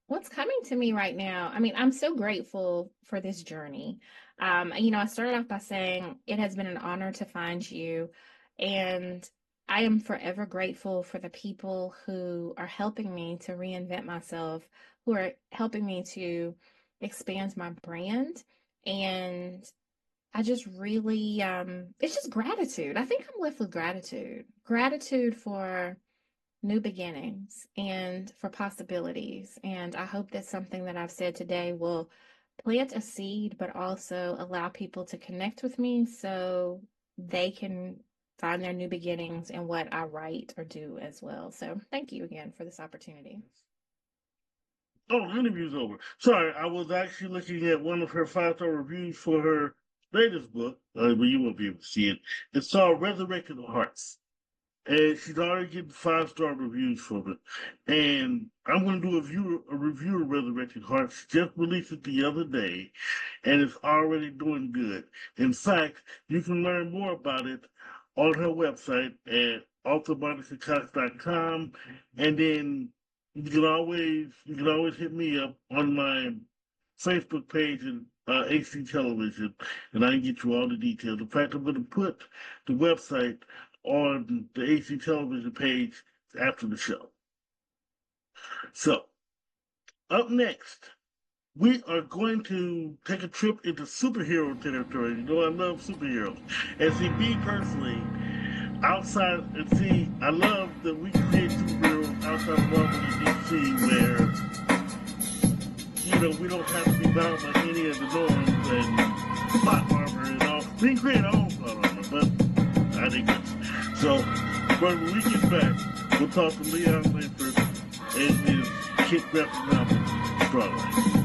What's coming to me right now? I mean, I'm so grateful for this journey. I started off by saying it has been an honor to find you, and I am forever grateful for the people who are helping me to reinvent myself, who are helping me to expand my brand. And I just really, it's just gratitude. I think I'm left with gratitude. Gratitude for new beginnings and for possibilities. And I hope that something that I've said today will plant a seed, but also allow people to connect with me so they can find their new beginnings in what I write or do as well. So thank you again for this opportunity. Oh, the interview's over. Sorry, I was actually looking at one of her 5-star reviews for her latest book, but you won't be able to see it. It's called Resurrected Hearts. And she's already getting 5-star reviews from it. And I'm going to do a review of Resurrected Hearts. Just released it the other day, and it's already doing good. In fact, you can learn more about it on her website at authormonicacox.com, and then you can always hit me up on my Facebook page and AC Television, and I can get you all the details. In fact, I'm going to put the website on the AC Television page after the show. So, up next, we are going to take a trip into superhero territory. You know, I love superheroes. And see, me personally, I love that we create superheroes outside of Marvel and DC where, we don't have to be bound by any of the norms and plot armor and all. We can create our own plot armor, but I think that's so. But when we get back, we'll talk to Leon Langford and his kid graphic novel, StarLion.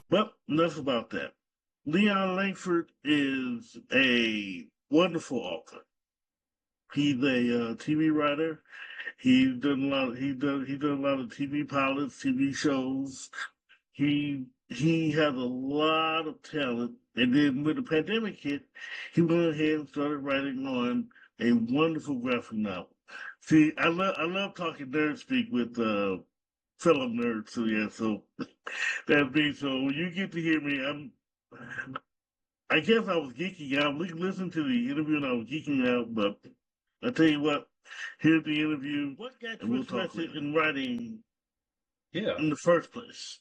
But enough about that. Leon Langford is a wonderful author. He's a TV writer. He's done a lot of TV pilots, TV shows. He has a lot of talent. And then when the pandemic hit, he went ahead and started writing on a wonderful graphic novel. See, I love talking nerd speak with fellow nerd. So yeah, so that's me. So when you get to hear me, I guess I was geeking out. Listen to the interview and I was geeking out, but I tell you what, here's the interview. What got you interested in writing Yeah. in the first place?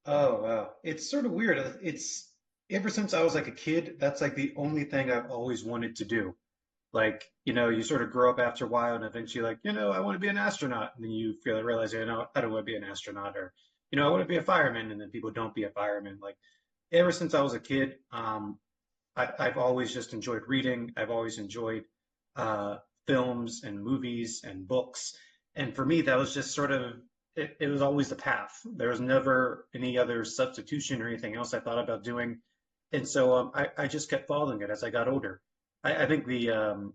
Oh, wow. It's sort of weird. It's ever since I was like a kid, that's like the only thing I've always wanted to do. Like, you sort of grow up after a while and eventually like, I want to be an astronaut. And then you feel realize, I don't want to be an astronaut or, I want to be a fireman. And then people don't be a fireman. Like ever since I was a kid, I've always just enjoyed reading. I've always enjoyed uh, films and movies and books. And for me, that was just sort of, it was always the path. There was never any other substitution or anything else I thought about doing. And so I just kept following it as I got older. I think the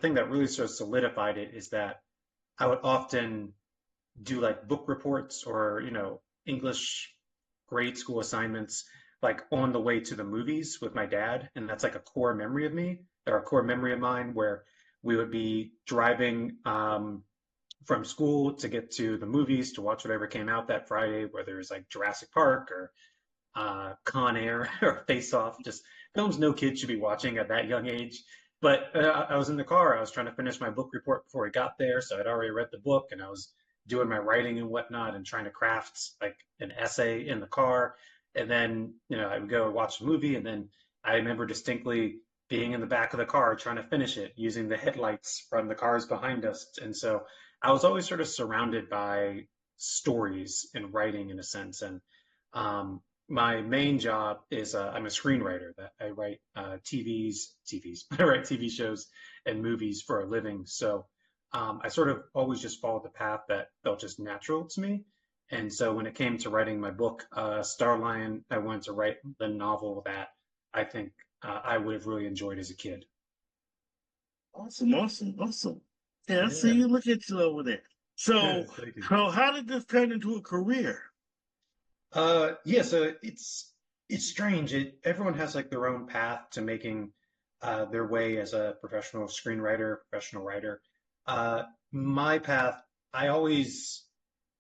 thing that really sort of solidified it is that I would often do like book reports or, English grade school assignments like on the way to the movies with my dad. And that's like a core memory of me or a core memory of mine where we would be driving from school to get to the movies to watch whatever came out that Friday, whether it's like Jurassic Park or Con Air or Face Off, just films no kid should be watching at that young age. But I was in the car. I was trying to finish my book report before we got there, so I'd already read the book, and I was doing my writing and whatnot, and trying to craft like an essay in the car. And then I would go watch the movie, and then I remember distinctly being in the back of the car trying to finish it using the headlights from the cars behind us. And so I was always sort of surrounded by stories and writing in a sense. And my main job is I'm a screenwriter. That I write TVs. I write TV shows and movies for a living. So I sort of always just followed the path that felt just natural to me. And so when it came to writing my book, StarLion, I wanted to write the novel that I think I would have really enjoyed as a kid. Awesome, awesome, awesome. Yeah, I see Yeah. you. Look at you over there. So, Thank you. so how did this turn into a career? Yeah, so it's strange. Everyone has like their own path to making their way as a professional screenwriter, professional writer. Uh, my path, I always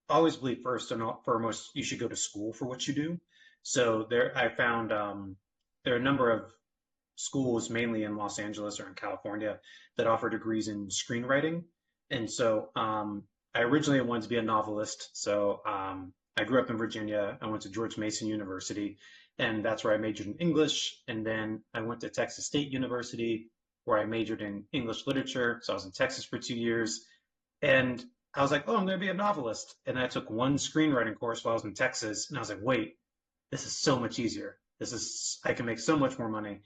believe first and foremost you should go to school for what you do. So there, I found there are a number of schools, mainly in Los Angeles or in California, that offer degrees in screenwriting. And so I originally wanted to be a novelist. So I grew up in Virginia. I went to George Mason University, and that's where I majored in English. And then I went to Texas State University, where I majored in English literature. So I was in Texas for 2 years. And I was like, oh, I'm going to be a novelist. And I took one screenwriting course while I was in Texas. And I was like, wait, this is so much easier. I can make so much more money.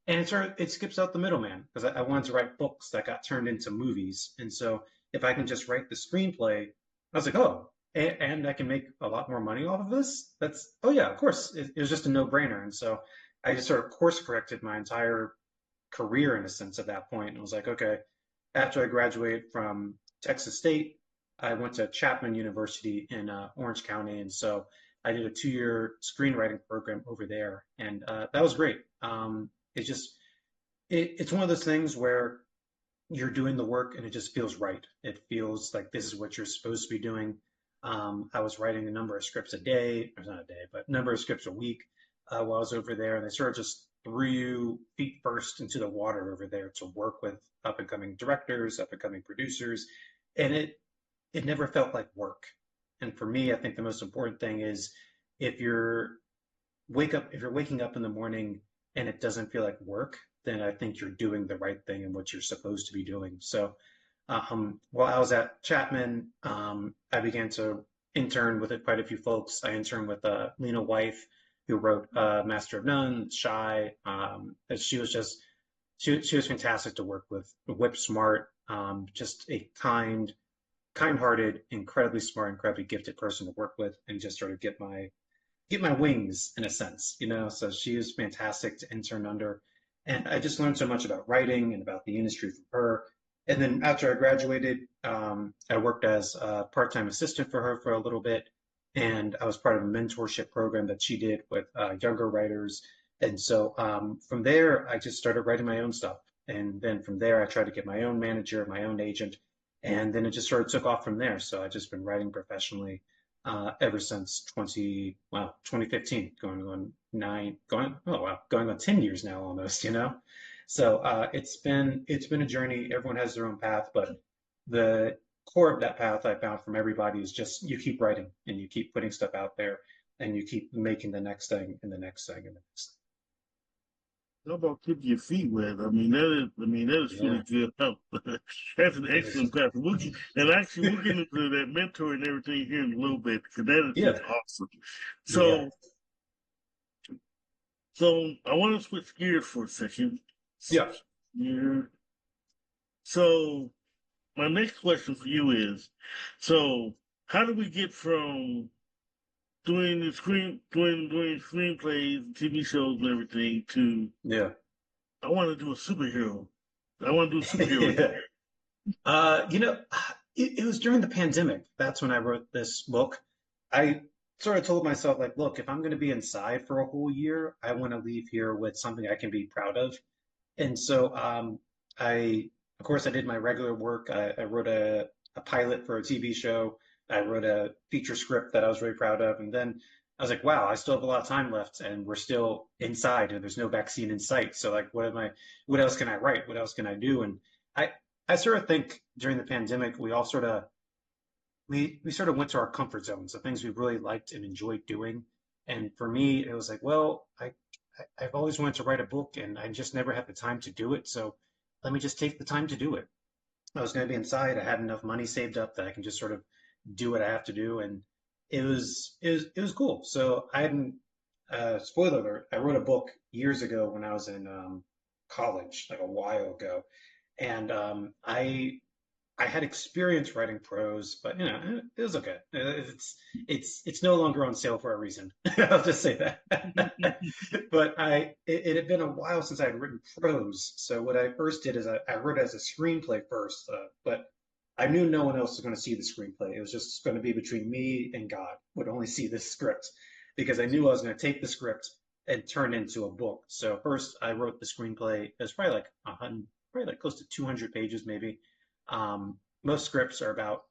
And it skips out the middleman because I wanted to write books that got turned into movies. And so if I can just write the screenplay, I was like, oh, and I can make a lot more money off of this. Oh yeah, of course. It was just a no-brainer. And so I just sort of course corrected my entire career in a sense at that point. And I was like, okay, after I graduated from Texas State, I went to Chapman University in Orange County. And so I did a 2-year screenwriting program over there. And that was great. It's just, it's one of those things where you're doing the work and it just feels right. It feels like this is what you're supposed to be doing. I was writing a number of scripts a day, or not a day, but a number of scripts a week while I was over there. And they sort of just threw you feet first into the water over there to work with up and coming directors, up and coming producers. And it never felt like work. And for me, I think the most important thing is if if you're waking up in the morning and it doesn't feel like work, then I think you're doing the right thing and what you're supposed to be doing. So while I was at Chapman, I began to intern with quite a few folks. I interned with Lena Wife, who wrote Master of None, Shy. She was just she was fantastic to work with. Whip smart, just a kind-hearted, incredibly smart, incredibly gifted person to work with, and just sort of get my wings in a sense. So she was fantastic to intern under. And I just learned so much about writing and about the industry from her. And then after I graduated, I worked as a part-time assistant for her for a little bit. And I was part of a mentorship program that she did with younger writers. And so from there, I just started writing my own stuff. And then from there, I tried to get my own manager, my own agent. And then it just sort of took off from there. So I've just been writing professionally ever since 2015, going on 10 years now almost, you know? So it's been a journey. Everyone has their own path, but the core of that path I found from everybody is just you keep writing and you keep putting stuff out there and you keep making the next thing and the next thing and the next How about keeping your feet wet? That is thing. really Yeah, good help. That's an it is. excellent path. And actually, we'll get into that mentor and everything here in a little bit because that is Yeah, just awesome. yeah, So, so I want to switch gears for a second. yeah, Yeah. So, my next question for you is, so how do we get from doing screenplays, TV shows, and everything to yeah. I want to do a superhero. I want to do a superhero. Yeah. You know, it was during the pandemic. That's when I wrote this book. I sort of told myself, like, look, if I'm going to be inside for a whole year, I want to leave here with something I can be proud of. And so, of course, I did my regular work. I wrote a pilot for a TV show. I wrote a feature script that I was really proud of. And then I was like, wow, I still have a lot of time left, and we're still inside, and there's no vaccine in sight. So, like, what else can I write? What else can I do? And I, I sort of think during the pandemic, we all sort of we sort of went to our comfort zones, the things we really liked and enjoyed doing. And for me, it was like, well, I've always wanted to write a book, and I just never had the time to do it. So let me just take the time to do it. I was going to be inside. I had enough money saved up that I can just sort of do what I have to do, and it was cool. So I hadn't spoiler alert. I wrote a book years ago when I was in college, like a while ago, and I had experience writing prose, but you know, it was okay. It's no longer on sale for a reason. I'll just say that. But it had been a while since I had written prose. So what I first did is I wrote it as a screenplay first, but I knew no one else was going to see the screenplay. It was just going to be between me and God would only see this script because I knew I was going to take the script and turn it into a book. So first I wrote the screenplay. It was probably like 100, probably like close to 200 pages maybe. Most scripts are about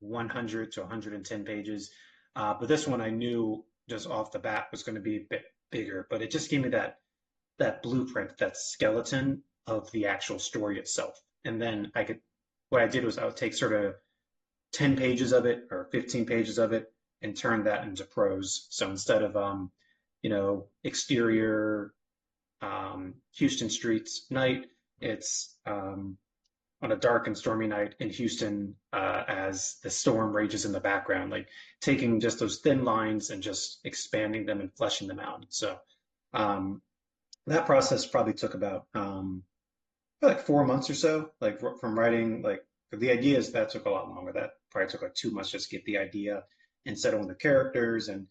100 to 110 pages, but this one I knew just off the bat was going to be a bit bigger. But it just gave me that blueprint, that skeleton of the actual story itself. And then what I did was I would take sort of 10 pages of it or 15 pages of it and turn that into prose. So instead of exterior Houston streets night, it's on a dark and stormy night in Houston as the storm rages in the background, like taking just those thin lines and just expanding them and fleshing them out. So um, that process probably took about like 4 months or so, like from writing, like the ideas that took a lot longer. That probably took like 2 months just to get the idea and settle on the characters and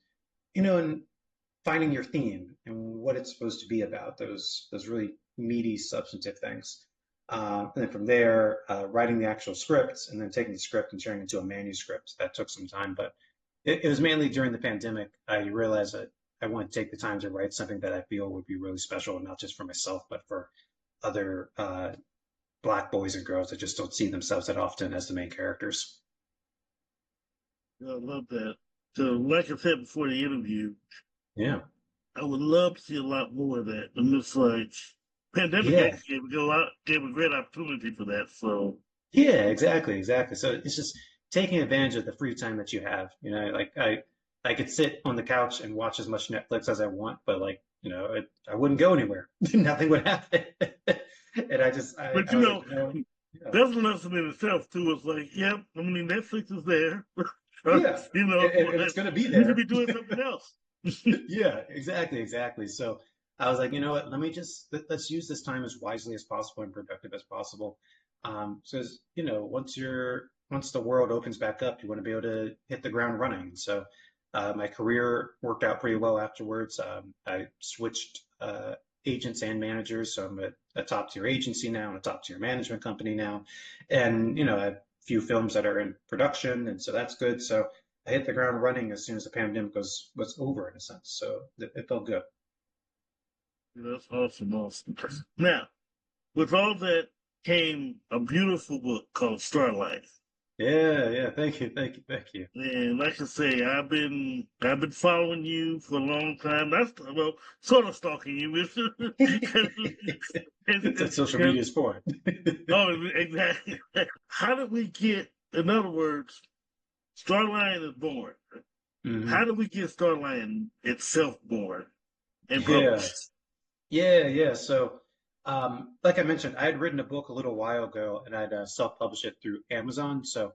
finding your theme and what it's supposed to be about, those really meaty, substantive things. And then from there, writing the actual scripts and then taking the script and turning it into a manuscript. That took some time, but it was mainly during the pandemic. I realized that I want to take the time to write something that I feel would be really special, not just for myself, but for other Black boys and girls that just don't see themselves that often as the main characters. I love that. So, like I said before the interview, Yeah. I would love to see a lot more of that. And it's like pandemic Yeah. actually gave a great opportunity for that. So Yeah, exactly, exactly. So it's just taking advantage of the free time that you have. Like I could sit on the couch and watch as much Netflix as I want, but like, I wouldn't go anywhere. Nothing would happen. And but I was like, yeah, that's a lesson in itself too. It's like, yep, Netflix is there. yeah, and it's gonna be You should there. be doing something else. Yeah, exactly, exactly. So I was like, you know what? Let's use this time as wisely as possible and productive as possible. So once the world opens back up, you want to be able to hit the ground running. So my career worked out pretty well afterwards. I switched agents and managers, so I'm at a top tier agency now and a top tier management company now, and I have a few films that are in production, and so that's good. So I hit the ground running as soon as the pandemic was over in a sense. So it felt good. That's awesome, awesome. Now, with all that came a beautiful book called StarLion. Yeah. Thank you. And like I say, I've been following you for a long time. That's well, sort of stalking you. That's what social Because media is for. oh, exactly. How did we get? In other words, StarLion is born. How Hmm. did we get StarLion itself born and Yeah. published? Yeah. So, like I mentioned, I had written a book a little while ago, and I'd self-published it through Amazon. So,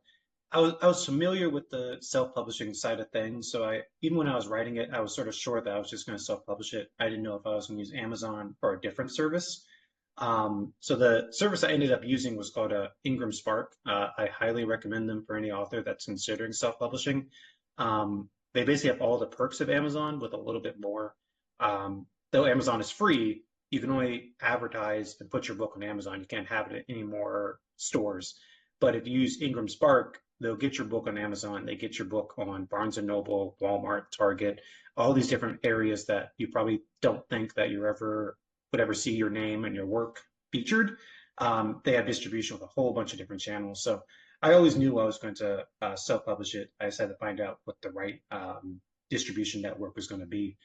I was familiar with the self-publishing side of things. So, I even when I was writing it, I was sort of sure that I was just going to self-publish it. I didn't know if I was going to use Amazon or a different service. So, the service I ended up using was called Ingram Spark. I highly recommend them for any author that's considering self-publishing. They basically have all the perks of Amazon with a little bit more. Though Amazon is free, you can only advertise and put your book on Amazon. You can't have it at any more stores. But if you use Ingram Spark, they'll get your book on Amazon. They get your book on Barnes and Noble, Walmart, Target, all these different areas that you probably don't think that you ever would ever see your name and your work featured. They have distribution with a whole bunch of different channels. So I always knew I was going to self-publish it. I just had to find out what the right distribution network was going to be.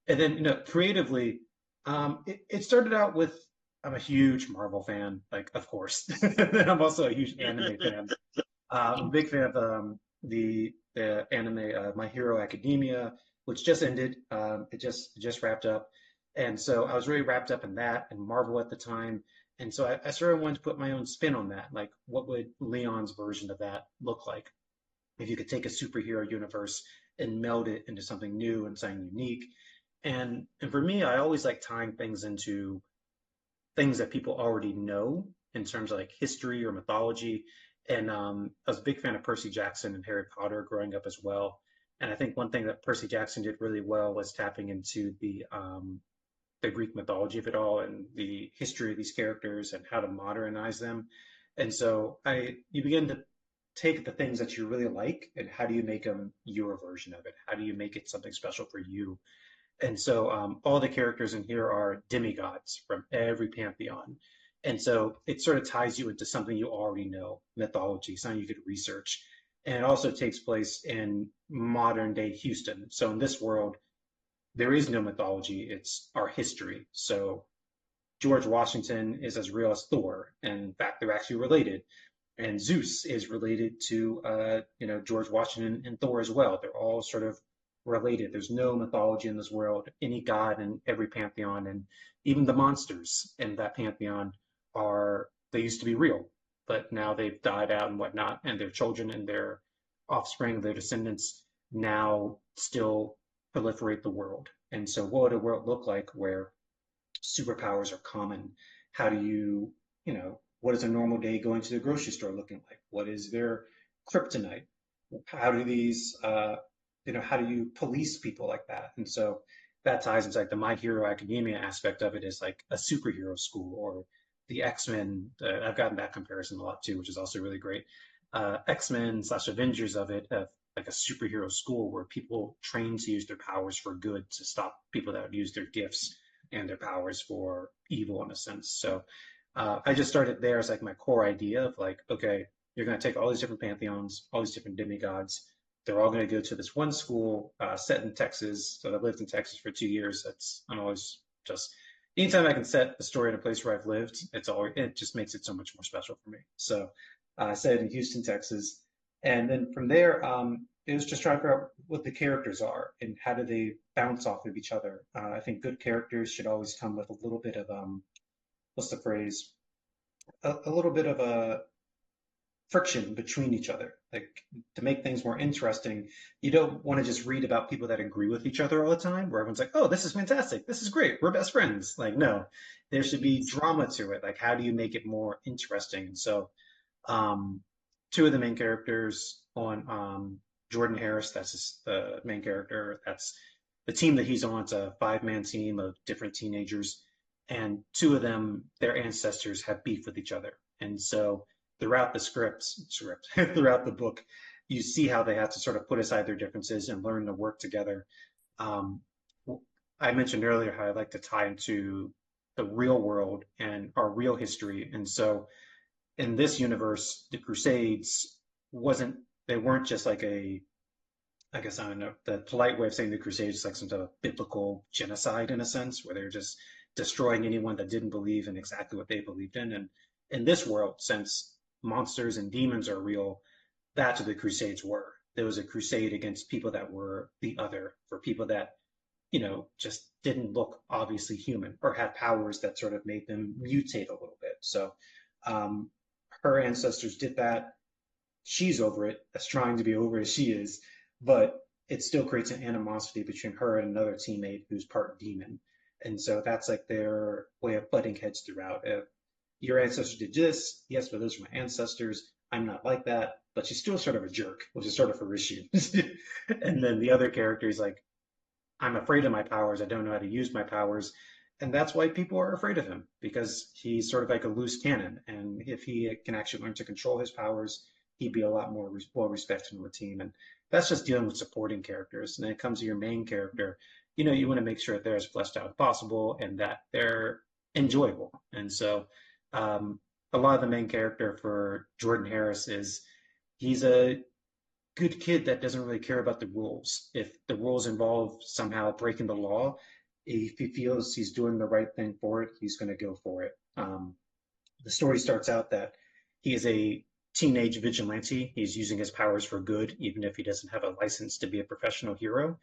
And then, creatively, it started out with I'm a huge Marvel fan, like of course. And I'm also a huge anime fan. I'm a big fan of the anime My Hero Academia, which just ended. It just wrapped up, and so I was really wrapped up in that and Marvel at the time. And so I sort of wanted to put my own spin on that. Like, what would Leon's version of that look like if you could take a superhero universe and meld it into something new and something unique? And for me, I always like tying things into things that people already know in terms of like history or mythology. And I was a big fan of Percy Jackson and Harry Potter growing up as well. And I think one thing that Percy Jackson did really well was tapping into the Greek mythology of it all and the history of these characters and how to modernize them. And so you begin to take the things that you really like and how do you make them your version of it? How do you make it something special for you? And so all the characters in here are demigods from every pantheon. And so it sort of ties you into something you already know, mythology, something you could research. And it also takes place in modern day Houston. So in this world, there is no mythology, it's our history. So George Washington is as real as Thor. And in fact, they're actually related. And Zeus is related to George Washington and Thor as well. They're all sort of related. There's no mythology in this world. Any god in every pantheon, and even the monsters in that pantheon they used to be real, but now they've died out and whatnot, and their children and their offspring, their descendants, now still proliferate the world. And so, what would a world look like where superpowers are common? How do what is a normal day going to the grocery store looking like? What is their kryptonite? How do how do you police people like that? And so that ties into like the My Hero Academia aspect of it is like a superhero school or the X-Men. I've gotten that comparison a lot too, which is also really great. X-Men / Avengers of it, like a superhero school where people train to use their powers for good to stop people that would use their gifts and their powers for evil in a sense. So I just started there as like my core idea of like, okay, you're going to take all these different pantheons, all these different demigods. They're all going to go to this one school set in Texas. So I lived in Texas for 2 years. I'm always just anytime I can set a story in a place where I've lived, it just makes it so much more special for me. So I set it in Houston, Texas, and then from there, it was just trying to figure out what the characters are and how do they bounce off of each other. I think good characters should always come with a little bit of what's the phrase? A little bit of a friction between each other. Like to make things more interesting, you don't want to just read about people that agree with each other all the time, where everyone's like, "Oh, this is fantastic. This is great. We're best friends." Like, no, there should be drama to it. Like, how do you make it more interesting? And so, um, two of the main characters on Jordan Harris, the main character. That's the team that he's on. It's a five-man team of different teenagers, and two of them, their ancestors have beef with each other. And so throughout the throughout the book, you see how they have to sort of put aside their differences and learn to work together. Um, I mentioned earlier how I like to tie into the real world and our real history. And so in this universe, the Crusades wasn't, they weren't just like a, I guess I don't know, the polite way of saying the Crusades is like some type of biblical genocide in a sense, where they're just destroying anyone that didn't believe in exactly what they believed in. And in this world, since monsters and demons are real, that's what the Crusades were. There was a crusade against people that were the other, for people that, just didn't look obviously human or had powers that sort of made them mutate a little bit. So um, her ancestors did that. She's over it, as trying to be over as she is, but it still creates an animosity between her and another teammate who's part demon. And so that's like their way of butting heads throughout. If your ancestor did this, yes, but those are my ancestors. I'm not like that, but she's still sort of a jerk, which is sort of her issue. And then the other character is like, I'm afraid of my powers. I don't know how to use my powers. And that's why people are afraid of him, because he's sort of like a loose cannon. And if he can actually learn to control his powers, he'd be a lot more well respected in the team. And that's just dealing with supporting characters. And then it comes to your main character, you want to make sure that they're as fleshed out as possible and that they're enjoyable. And so a lot of the main character for Jordan Harris is he's a good kid that doesn't really care about the rules. If the rules involve somehow breaking the law, if he feels he's doing the right thing for it, he's going to go for it. The story starts out that he is a teenage vigilante. He's using his powers for good, even if he doesn't have a license to be a professional hero.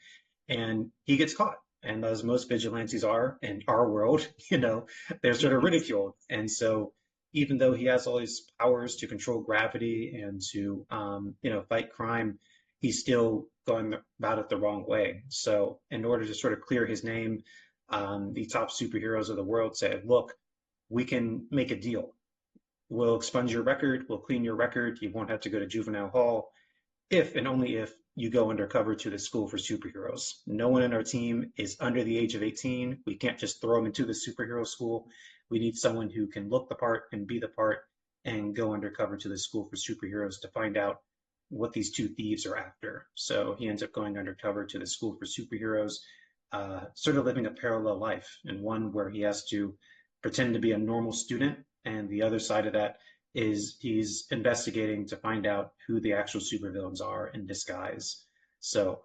And he gets caught. And as most vigilantes are in our world, they're sort of ridiculed. And so even though he has all these powers to control gravity and to, fight crime, he's still going about it the wrong way. So in order to sort of clear his name, the top superheroes of the world say, look, we can make a deal. We'll expunge your record. We'll clean your record. You won't have to go to juvenile hall if and only if you go undercover to the school for superheroes. No one in our team is under the age of 18. We can't just throw them into the superhero school. We need someone who can look the part and be the part and go undercover to the school for superheroes to find out what these two thieves are after. So he ends up going undercover to the school for superheroes, sort of living a parallel life, and one where he has to pretend to be a normal student. And the other side of that is he's investigating to find out who the actual supervillains are in disguise. So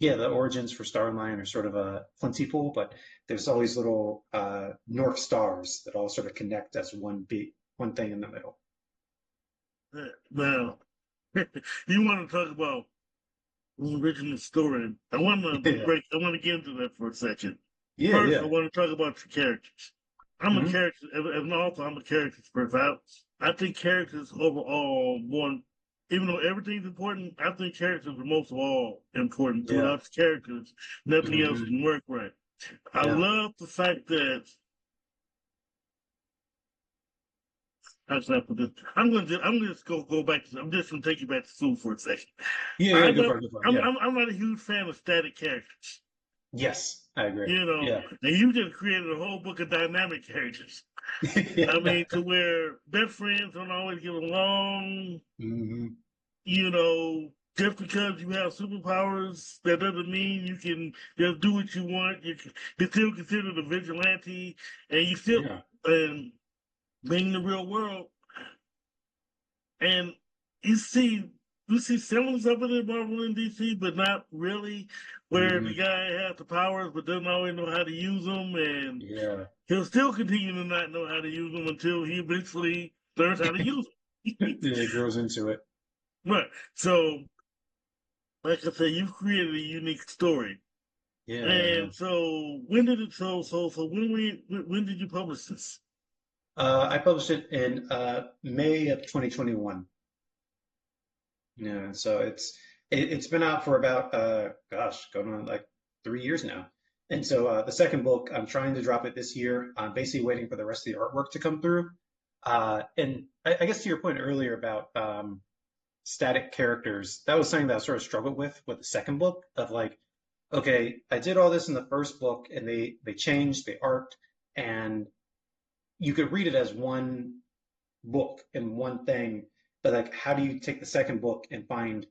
the origins for StarLion are sort of a plentiful, but there's always little North Stars that all sort of connect as one thing in the middle. Now, you want to talk about the original story? I want to I want to get into that for a second. First, I want to talk about your characters. I'm a character, as an author, I'm a characters person. I think characters overall, even though everything's important, I think characters are most of all important. Without characters, nothing else can work right. I love the fact that how should I put this? I'm gonna just go back. I'm just gonna take you back to school for a second. Go for it. I'm not a huge fan of static characters. Yes, I agree. And you just created a whole book of dynamic characters. I mean, to where best friends don't always get along. Just because you have superpowers, that doesn't mean you can just do what you want. You're still considered a vigilante, and you still being in the real world. And you see semblance of it in Marvel and DC, but not really. Where the guy has the powers, but doesn't always know how to use them, and he'll still continue to not know how to use them until he eventually learns how to use them. He grows into it. Right. So, like I said, you've created a unique story. And so, when did it? When did you publish this? I published it in May of 2021. So it's been out for about going on like 3 years now. And so the second book, I'm trying to drop it this year. I'm basically waiting for the rest of the artwork to come through. And I guess to your point earlier about static characters, that was something that I sort of struggled with the second book of like, okay, I did all this in the first book and they changed, they arced, and you could read it as one book and one thing, but like, how do you take the second book and find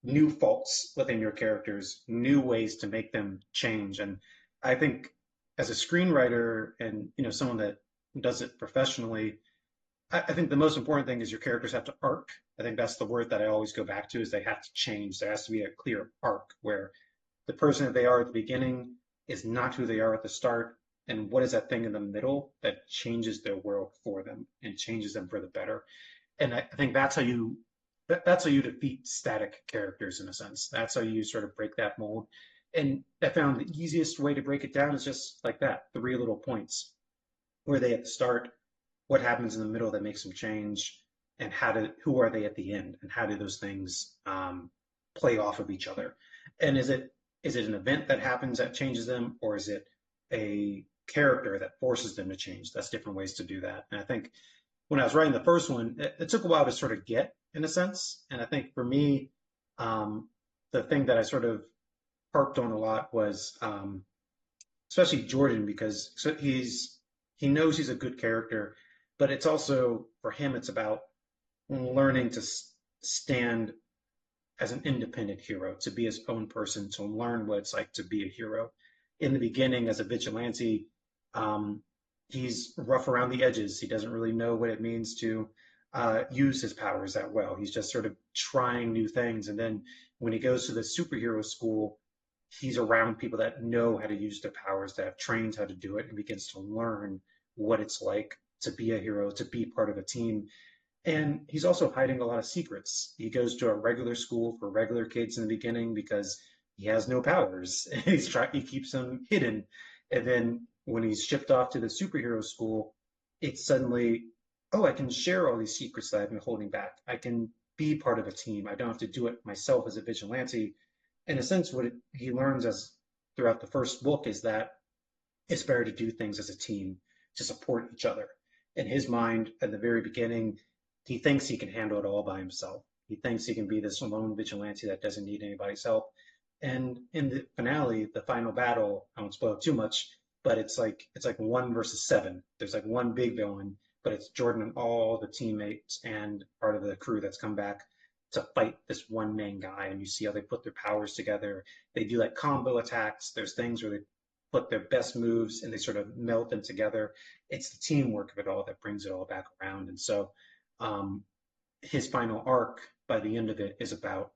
new faults within your characters, new ways to make them change? And I think as a screenwriter and, someone that does it professionally, I think the most important thing is your characters have to arc I think that's the word that I always go back to is they have to change. There has to be a clear arc where the person that they are at the beginning is not who they are at the start. And what is that thing in the middle that changes their world for them and changes them for the better? And I think that's how you defeat static characters in a sense. That's how you sort of break that mold. And I found the easiest way to break it down is just like that, three little points. Where are they at the start? What happens in the middle that makes them change? And who are they at the end? And how do those things play off of each other? And is it an event that happens that changes them, or is it a character that forces them to change? That's different ways to do that. And I think when I was writing the first one, it took a while to sort of get in a sense. And I think for me, the thing that I sort of harped on a lot was especially Jordan, because he knows he's a good character, but it's also for him it's about learning to stand as an independent hero, to be his own person, to learn what it's like to be a hero. In the beginning, as a vigilante, he's rough around the edges. He doesn't really know what it means to use his powers that well. He's just sort of trying new things. And then when he goes to the superhero school, he's around people that know how to use their powers, that have trained how to do it, and begins to learn what it's like to be a hero, to be part of a team. And he's also hiding a lot of secrets. He goes to a regular school for regular kids in the beginning because he has no powers. He keeps them hidden. And then when he's shipped off to the superhero school, it's suddenly, oh, I can share all these secrets that I've been holding back. I can be part of a team. I don't have to do it myself as a vigilante. In a sense, he learns as throughout the first book is that it's better to do things as a team to support each other. In his mind, at the very beginning, he thinks he can handle it all by himself. He thinks he can be this lone vigilante that doesn't need anybody's help. And in the finale, the final battle, I won't spoil too much, but it's like 1 versus 7. There's like one big villain, but it's Jordan and all the teammates and part of the crew that's come back to fight this one main guy. And you see how they put their powers together. They do like combo attacks. There's things where they put their best moves and they sort of melt them together. It's the teamwork of it all that brings it all back around. And so his final arc by the end of it is about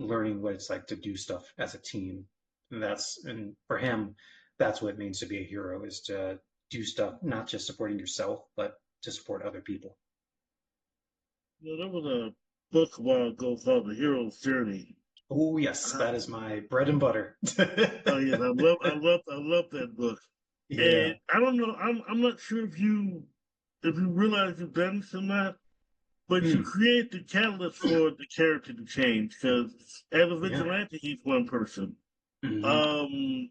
learning what it's like to do stuff as a team. And for him, that's what it means to be a hero, is to do stuff, not just supporting yourself, but to support other people. There was a book a while ago called The Hero's Journey. Oh yes, that is my bread and butter. Oh yes, I love that book. Yeah. And I don't know, I'm not sure if you realize you've done this or not, but you create the catalyst for the character to change, because as a vigilante, he's one person. Mm-hmm.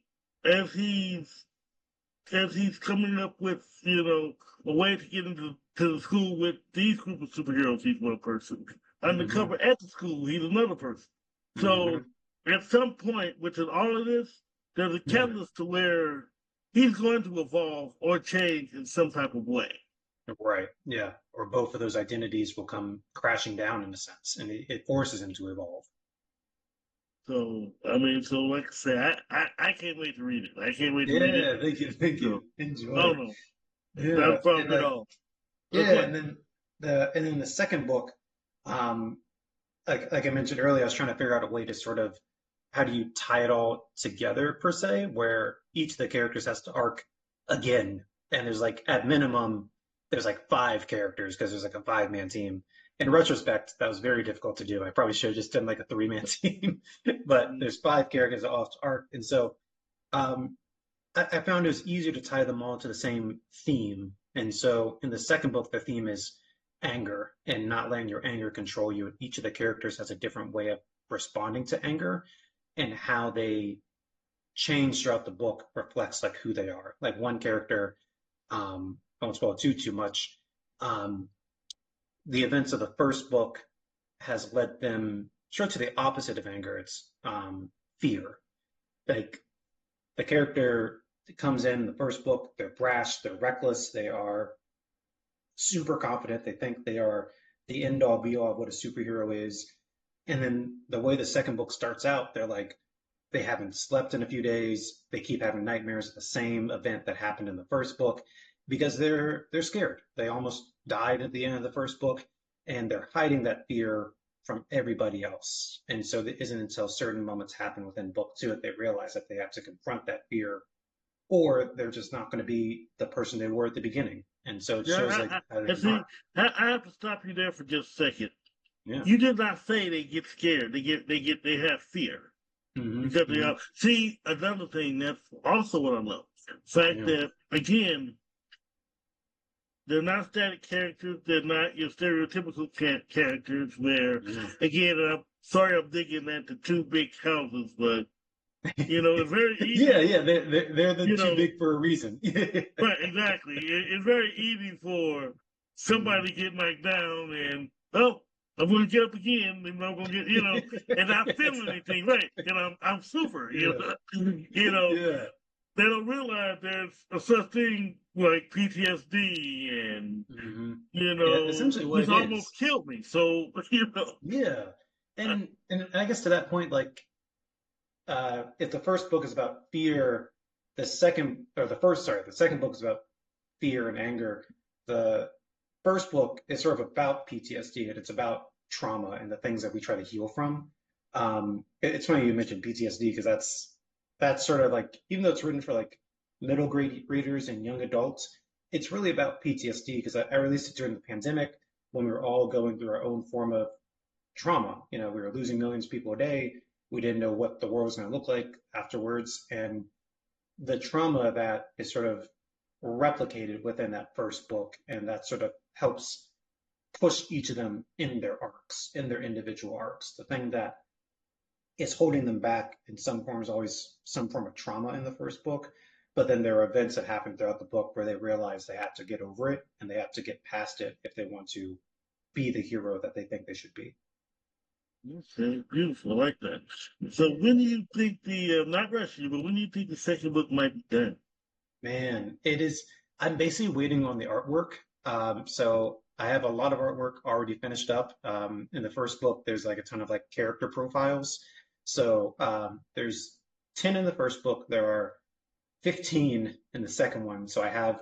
As he's coming up with, a way to get into the school with these group of superheroes, he's one person. Undercover at the school, he's another person. So at some point, within all of this, there's a catalyst to where he's going to evolve or change in some type of way. Right. Yeah. Or both of those identities will come crashing down in a sense, and it forces him to evolve. So like I say, I can't wait to read it. I can't wait to read it. Yeah, thank you. Enjoy. Oh no, Yeah. not a problem at all. Yeah, and then the second book, like I mentioned earlier, I was trying to figure out a way to sort of how do you tie it all together per se, where each of the characters has to arc again, and there's like at minimum there's like 5 characters because there's like a 5-man team. In retrospect, that was very difficult to do. I probably should have just done like a 3-man team, but there's 5 characters that all have to arc, and so I found it was easier to tie them all to the same theme. And so in the second book, the theme is anger and not letting your anger control you. Each of the characters has a different way of responding to anger, and how they change throughout the book reflects like who they are. Like one character, I won't spoil too much. The events of the first book has led them straight to the opposite of anger. It's fear. Like the character that comes in the first book, they're brash, they're reckless, they are super confident. They think they are the end all be all of what a superhero is. And then the way the second book starts out, they're like, they haven't slept in a few days. They keep having nightmares of the same event that happened in the first book because they're scared. They almost died at the end of the first book. and they're hiding that fear from everybody else. And so it isn't until certain moments happen within book two that they realize that they have to confront that fear, or they're just not going to be the person they were at the beginning. And so it shows like how And they're see, not. I have to stop you there for just a second. Yeah. You did not say they get scared. They have fear Hmm. because they Hmm. are. See, another thing that's also what I love, the fact Yeah. that again, they're not static characters. They're not your stereotypical characters. Where, Yeah. again, I'm sorry I'm digging at the two big houses, but it's very Yeah, easy. yeah, they're the You too know, big for a reason. right? Exactly. It's very easy for Mhm. somebody to get knocked down and I'm going to get up again, and I'm going to get and not feeling anything, right? And I'm super, Yeah, you know. yeah. They don't realize there's a such thing like PTSD, and Hmm. Yeah, essentially what he's it is. almost killed me. So Yeah. And I guess to that point, like if the first book is about fear, the second book is about fear and anger. The first book is sort of about PTSD and it's about trauma and the things that we try to heal from. It's funny you mentioned PTSD because that's sort of like, even though it's written for like middle grade readers and young adults, it's really about PTSD because I released it during the pandemic when we were all going through our own form of trauma. We were losing millions of people a day. We didn't know what the world was going to look like afterwards. And the trauma that is sort of replicated within that first book, and that sort of helps push each of them in their arcs, in their individual arcs. The thing that is holding them back in some form is always some form of trauma in the first book, but then there are events that happen throughout the book where they realize they have to get over it and they have to get past it if they want to be the hero that they think they should be. okay, beautiful, I like that. So when do you think not rushing you, but when do you think the second book might be done? Man, it is. I'm basically waiting on the artwork. So I have a lot of artwork already finished up. In the first book, there's like a ton of like character profiles. So there's 10 in the first book. There are 15 in the second one. So I have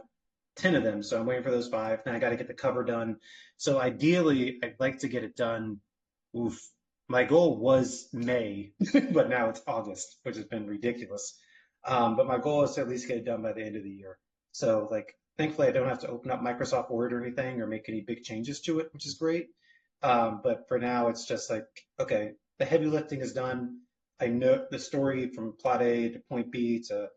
10 of them. So I'm waiting for those five. Then I got to get the cover done. So ideally, I'd like to get it done. Oof. My goal was May, but now it's August, which has been ridiculous. But my goal is to at least get it done by the end of the year. So, like, thankfully, I don't have to open up Microsoft Word or anything or make any big changes to it, which is great. But for now, it's just like, okay, the heavy lifting is done. I know the story from plot A to point B to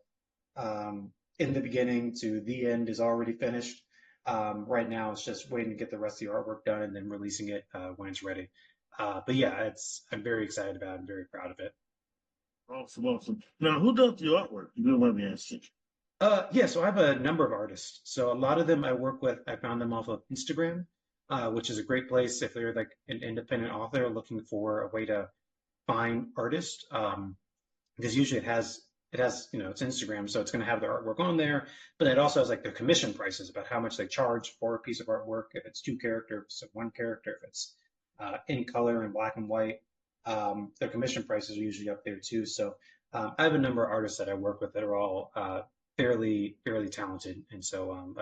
in the beginning to the end is already finished. Right now, it's just waiting to get the rest of the artwork done and then releasing it when it's ready. But yeah, I'm very excited about it. I'm very proud of it. Awesome, awesome. Now, who does the artwork? You know what I'm asking. Yeah, so I have a number of artists. So a lot of them I work with, I found them off of Instagram, which is a great place if they're like an independent author looking for a way to find artists. Because usually it has it's Instagram, so it's going to have their artwork on there, but it also has like their commission prices about how much they charge for a piece of artwork, if it's two characters, if it's one character, if it's in color and black and white. Their commission prices are usually up there too. So I have a number of artists that I work with that are all fairly talented, and so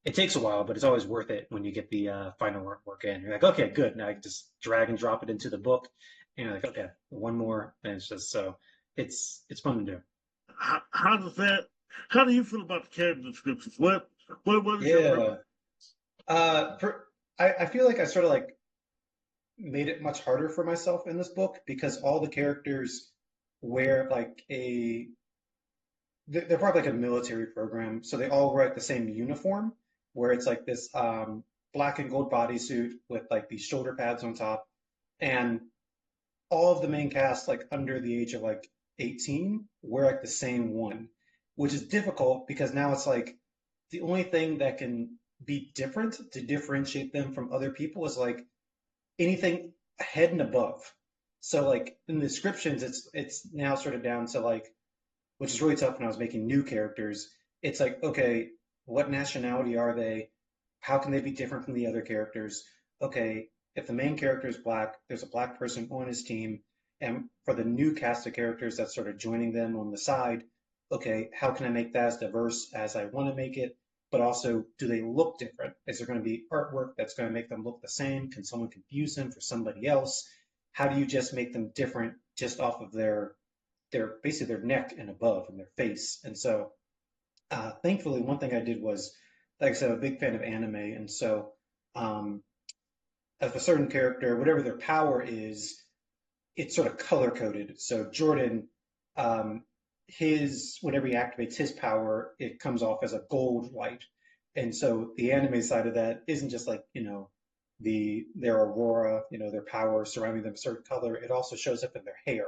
it takes a while, but it's always worth it when you get the final artwork in. You're like, okay, good. Now I can just drag and drop it into the book, and you're like, okay, one more, and it's just so it's fun to do. How does that? How do you feel about the character descriptions? What is your Yeah. I feel like I sort of like made it much harder for myself in this book because all the characters wear like they're part of like a military program, so they all wear like the same uniform, where it's like this black and gold bodysuit with like these shoulder pads on top, and all of the main cast like under the age of like 18 wear like the same one, which is difficult because now it's like the only thing that can be different to differentiate them from other people is like anything head and above. So like in the descriptions, it's now sort of down to like, which is really tough when I was making new characters. It's like, okay, what nationality are they? How can they be different from the other characters? Okay, if the main character is black, there's a black person on his team. And for the new cast of characters that's sort of joining them on the side, okay, how can I make that as diverse as I want to make it? but also do they look different? Is there going to be artwork that's going to make them look the same? Can someone confuse them for somebody else? How do you just make them different just off of their basically their neck and above and their face? And so thankfully, one thing I did was, like I said, I'm a big fan of anime, and so um, if a certain character, whatever their power is, it's sort of color coded. So Jordan, um, his whenever he activates his power, it comes off as a gold light, and so the anime side of that isn't just like their aurora, their power surrounding them a certain color. It also shows up in their hair.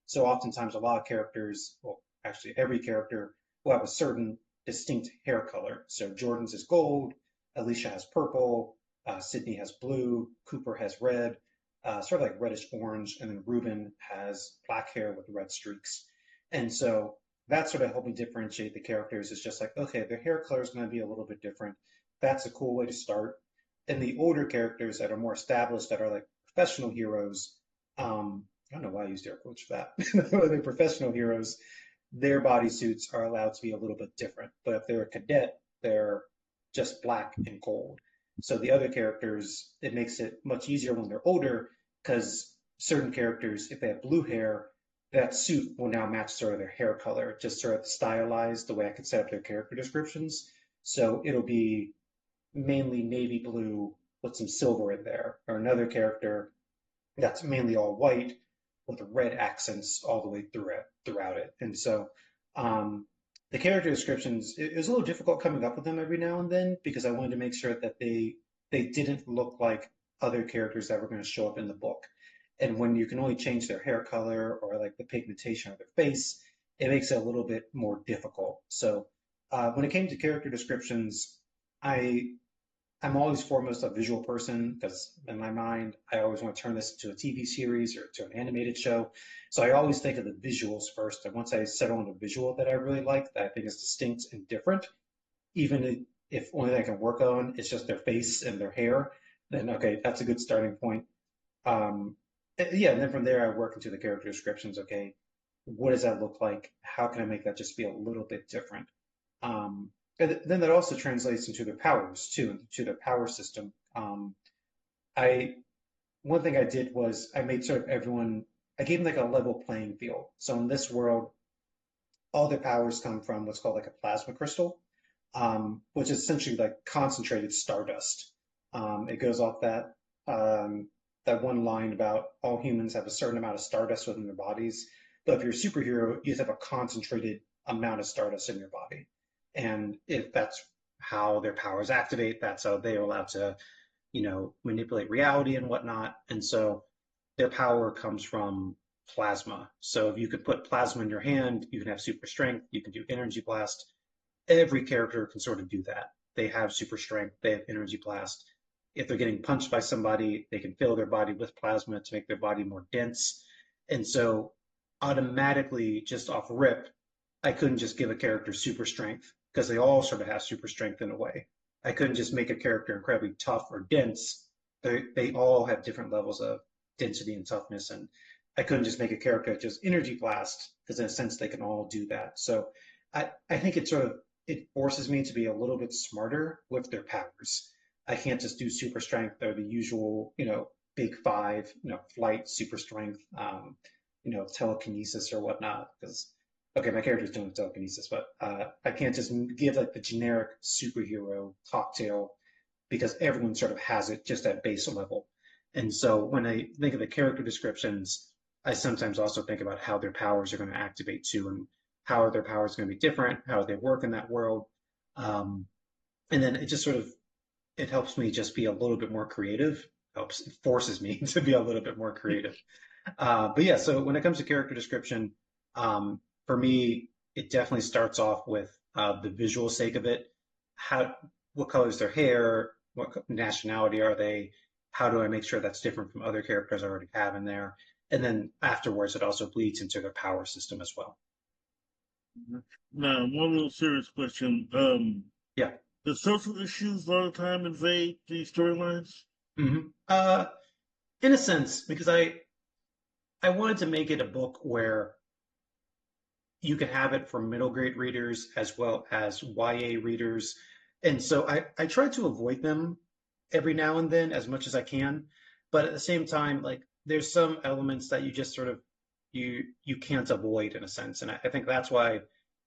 So oftentimes, a lot of characters, well, actually every character will have a certain distinct hair color. So Jordan's is gold, Alicia has purple, Sydney has blue, Cooper has red, sort of like reddish orange, and then Ruben has black hair with red streaks. And so that sort of helped me differentiate the characters. It's just like, okay, their hair color is going to be a little bit different. That's a cool way to start. And the older characters that are more established, that are like professional heroes, I don't know why I used air quotes for that. They're professional heroes, their bodysuits are allowed to be a little bit different. But if they're a cadet, they're just black and gold. So the other characters, it makes it much easier when they're older because certain characters, if they have blue hair, that suit will now match sort of their hair color, just sort of stylized the way I could set up their character descriptions. So it'll be mainly navy blue with some silver in there, or another character that's mainly all white with red accents all the way throughout it. And so the character descriptions, it was a little difficult coming up with them every now and then because I wanted to make sure that they didn't look like other characters that were going to show up in the book. And when you can only change their hair color or like the pigmentation of their face, it makes it a little bit more difficult. So when it came to character descriptions, I I'm always foremost a visual person because in my mind, I always want to turn this into a TV series or to an animated show. So I always think of the visuals first. And once I settle on a visual that I really like, that I think is distinct and different, even if only thing I can work on is just their face and their hair, then okay, that's a good starting point. Um, yeah, and then from there, I work into the character descriptions. Okay, what does that look like? How can I make that just be a little bit different? Um, and then that also translates into their powers too, into their power system. I One thing I did was I made sort of everyone, I gave them like a level playing field. So in this world, all their powers come from what's called like a plasma crystal, which is essentially like concentrated stardust. It goes off that one line about all humans have a certain amount of stardust within their bodies, but if you're a superhero, you just have a concentrated amount of stardust in your body, and if that's how their powers activate, that's how they are allowed to, manipulate reality and whatnot. And so their power comes from plasma. So if you could put plasma in your hand, you can have super strength, you can do energy blast. Every character can sort of do that. They have super strength, they have energy blast. If they're getting punched by somebody, they can fill their body with plasma to make their body more dense. And so automatically, just off rip, I couldn't just give a character super strength because they all sort of have super strength in a way. I couldn't just make a character incredibly tough or dense. They all have different levels of density and toughness. And I couldn't just make a character just energy blast because in a sense they can all do that. So I think it forces me to be a little bit smarter with their powers. I can't just do super strength or the usual, big five, flight, super strength, telekinesis or whatnot. Because okay, my character's doing telekinesis, but I can't just give like the generic superhero cocktail because everyone sort of has it just at base level. And so when I think of the character descriptions, I sometimes also think about how their powers are going to activate too, and how are their powers going to be different, how they work in that world. And then it just sort of it helps me just be a little bit more creative. It forces me to be a little bit more creative. But yeah, so when it comes to character description, for me, it definitely starts off with the visual sake of it. What color is their hair? What nationality are they? How do I make sure that's different from other characters I already have in there? And then afterwards, it also bleeds into their power system as well. Now, one little serious question. Yeah. The social issues a lot of time invade these storylines? In a sense, because I wanted to make it a book where you could have it for middle grade readers as well as YA readers. And so I try to avoid them every now and then as much as I can. But at the same time, like there's some elements that you just sort of you can't avoid in a sense. And I think that's why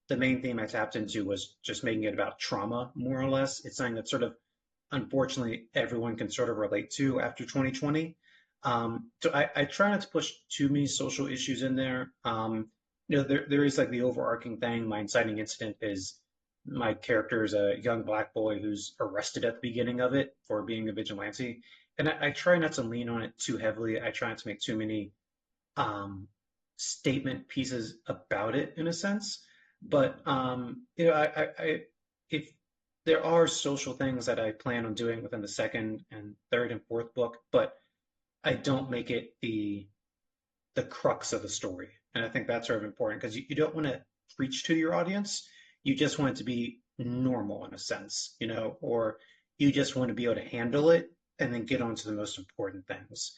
the main theme I tapped into was just making it about trauma, more or less. It's something that sort of unfortunately everyone can sort of relate to after 2020. So I try not to push too many social issues in there. There is like the overarching thing. My inciting incident is my character is a young black boy who's arrested at the beginning of it for being a vigilante. And I try not to lean on it too heavily. I try not to make too many um, statement pieces about it in a sense. But if there are social things that I plan on doing within the second and third and fourth book, but I don't make it the crux of the story. And I think that's sort of important because you don't want to preach to your audience. You just want it to be normal in a sense, or you just want to be able to handle it and then get on to the most important things.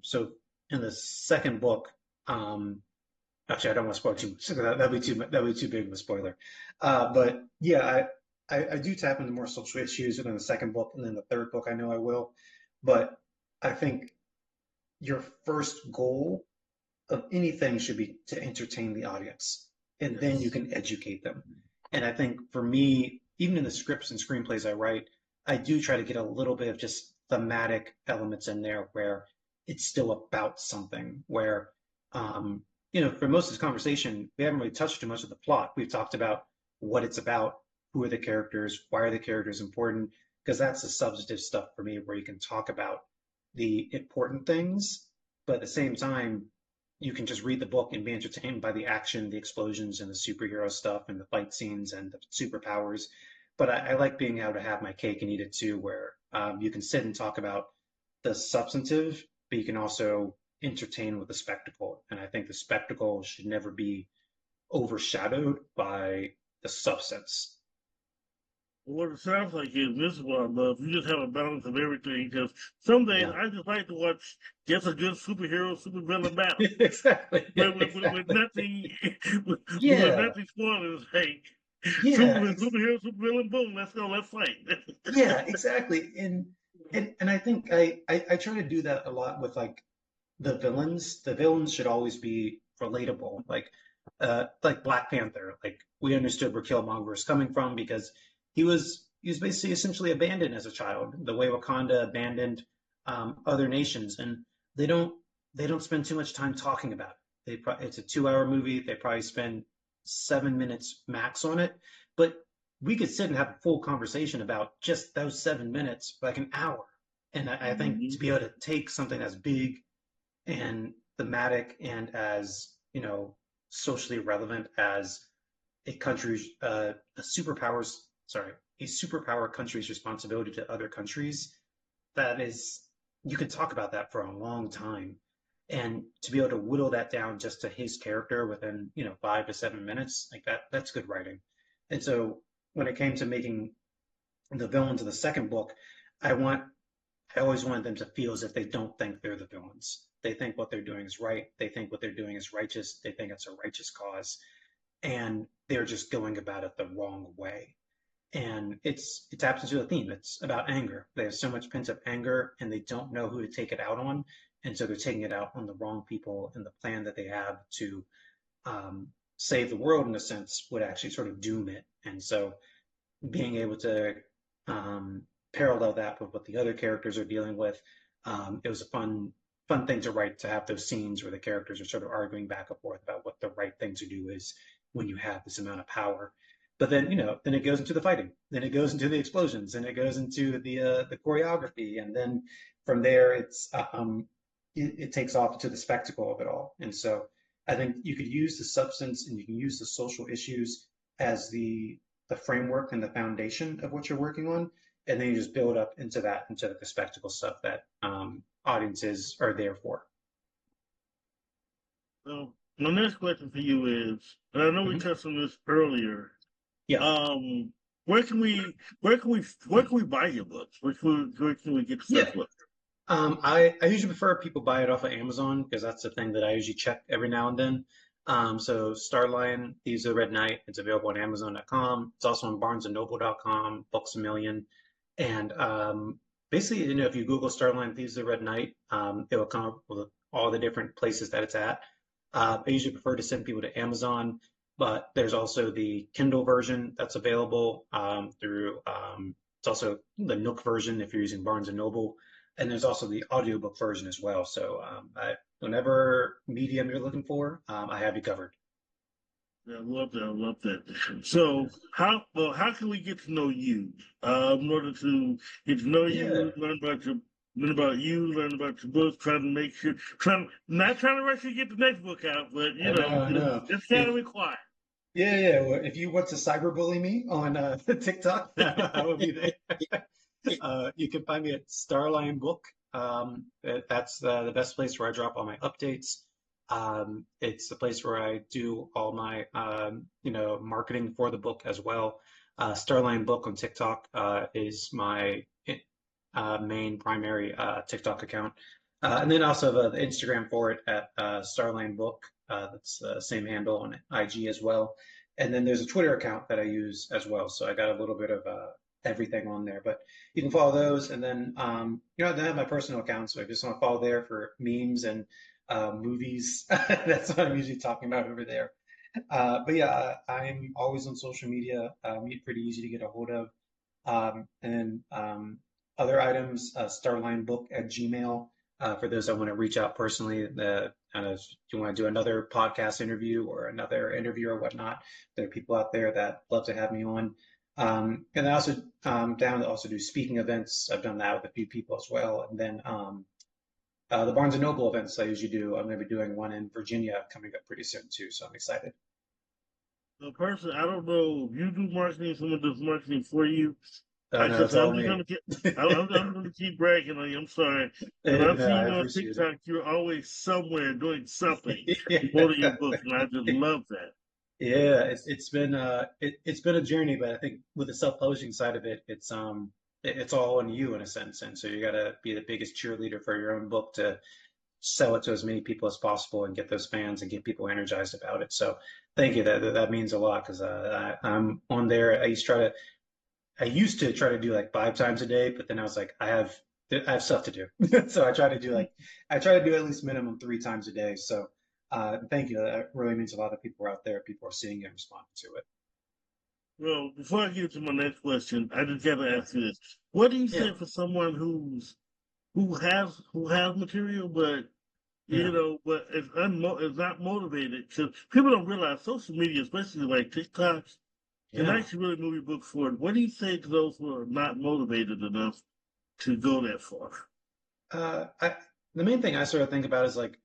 So in the second book, actually, I don't want to spoil too much. That'd be too big of a spoiler. But yeah, I do tap into more social issues within the second book, and then the third book, I know I will. But I think your first goal of anything should be to entertain the audience, and then you can educate them. And I think for me, even in the scripts and screenplays I write, I do try to get a little bit of just thematic elements in there where it's still about something. Where, for most of this conversation, we haven't really touched too much of the plot. We've talked about what it's about, who are the characters, why are the characters important, because that's the substantive stuff for me where you can talk about the important things, but at the same time, you can just read the book and be entertained by the action, the explosions, and the superhero stuff, and the fight scenes, and the superpowers. But I like being able to have my cake and eat it too, where you can sit and talk about the substantive, but you can also entertain with the spectacle. And I think the spectacle should never be overshadowed by the substance. What it sounds like is this is what I love. You just have a balance of everything. Because some days Yeah. I just like to watch just a good superhero, supervillain battle. Exactly. With nothing, with Yeah. nothing spoilers. Hey, Yeah. superhero, supervillain, boom, let's go, let's fight. Yeah, exactly. And I think I try to do that a lot with like the villains. The villains should always be relatable. Like Black Panther. Like we understood where Killmonger was coming from because he was basically essentially abandoned as a child, the way Wakanda abandoned other nations, and they don't they don't spend too much time talking about it. It's a 2 hour movie. They probably spend 7 minutes max on it, but we could sit and have a full conversation about just those 7 minutes for like an hour. And I think to be able to take something as big and thematic and as socially relevant as a country's a superpower's sorry a superpower country's responsibility to other countries, that is, you could talk about that for a long time, and to be able to whittle that down just to his character within 5 to 7 minutes, like that's good writing. And so when it came to making the villains of the second book, I want I always wanted them to feel as if they don't think they're the villains. They think what they're doing is right. They think what they're doing is righteous. They think it's a righteous cause, and they're just going about it the wrong way. And it taps into a theme. It's about anger. They have so much pent up anger, and they don't know who to take it out on, and so they're taking it out on the wrong people. And the plan that they have to save the world, in a sense, would actually sort of doom it. And so being able to parallel that with what the other characters are dealing with. It was a fun thing to write, to have those scenes where the characters are sort of arguing back and forth about what the right thing to do is when you have this amount of power. But then then it goes into the fighting, then it goes into the explosions, and it goes into the choreography, and then from there it takes off to the spectacle of it all. And so I think you could use the substance and you can use the social issues as the framework and the foundation of what you're working on, and then you just build up into the spectacle stuff that audiences are there for. So my next question for you is, and I know we touched on this earlier. Yeah. Where can we buy your books? Where can we get the first book? I usually prefer people buy it off of Amazon because that's the thing that I usually check every now and then. So StarLion, Thieves of the Red Knight, it's available on Amazon.com. It's also on BarnesandNoble.com, Books A Million. And basically, if you Google StarLion, Thieves of the Red Knight, it will come up with all the different places that it's at. I usually prefer to send people to Amazon, but there's also the Kindle version that's available through, it's also the Nook version if you're using Barnes and Noble. And there's also the audiobook version as well. So whenever medium you're looking for, I have you covered. Yeah, I love that. I love that. So, how can we get to know you? In order to get to know Yeah, you, learn about you, learn about your book, trying to make sure, not trying to rush you to get the next book out, but I know, I know. it's kind of If required. yeah. Well, if you want to cyberbully me on TikTok, I will be there. You can find me at Starline Book. That's the best place where I drop all my updates. It's the place where I do all my marketing for the book as well. Starline Book on TikTok is my main primary TikTok account. And then also the Instagram for it at Starline Book. That's the same handle on IG as well. And then there's a Twitter account that I use as well. So I got a little bit of everything on there. But you can follow those. And then, then I have my personal account. So I just want to follow there for memes and movies. That's what I'm usually talking about over there. But yeah, I'm always on social media. Pretty easy to get a hold of. And other items, starlinebook@gmail. For those that want to reach out personally, if you want to do another podcast interview or another interview or whatnot, there are people out there that love to have me on. And I also down to also do speaking events. I've done that with a few people as well. And then the Barnes and Noble events I usually do. I'm going to be doing one in Virginia coming up pretty soon too, so I'm excited. The person, I don't know if you do marketing, someone does marketing for you. Oh I no, just, it's all I'm just me. gonna keep, I'm gonna keep bragging on you. I'm sorry. When I No, see I you on appreciate TikTok, you're always somewhere doing something, promoting your book, and I just it. love that. Yeah, it's been a journey, but I think with the self-publishing side of it, it's all on you in a sense, and so you got to be the biggest cheerleader for your own book to sell it to as many people as possible and get those fans and get people energized about it. So thank you. That means a lot because I'm on there. I used to try to do like 5 times a day, but then I was like, I have stuff to do. So I try to do at least minimum 3 times a day. So thank you. That really means a lot of people are out there. People are seeing it and responding to it. Well, before I get to my next question, I just gotta ask you this: what do you Yeah. say for someone who has material, but Yeah. but is not motivated? Because people don't realize social media, especially like TikTok, can Yeah. actually really move your book forward. What do you say to those who are not motivated enough to go that far? I the main thing I sort of think about is like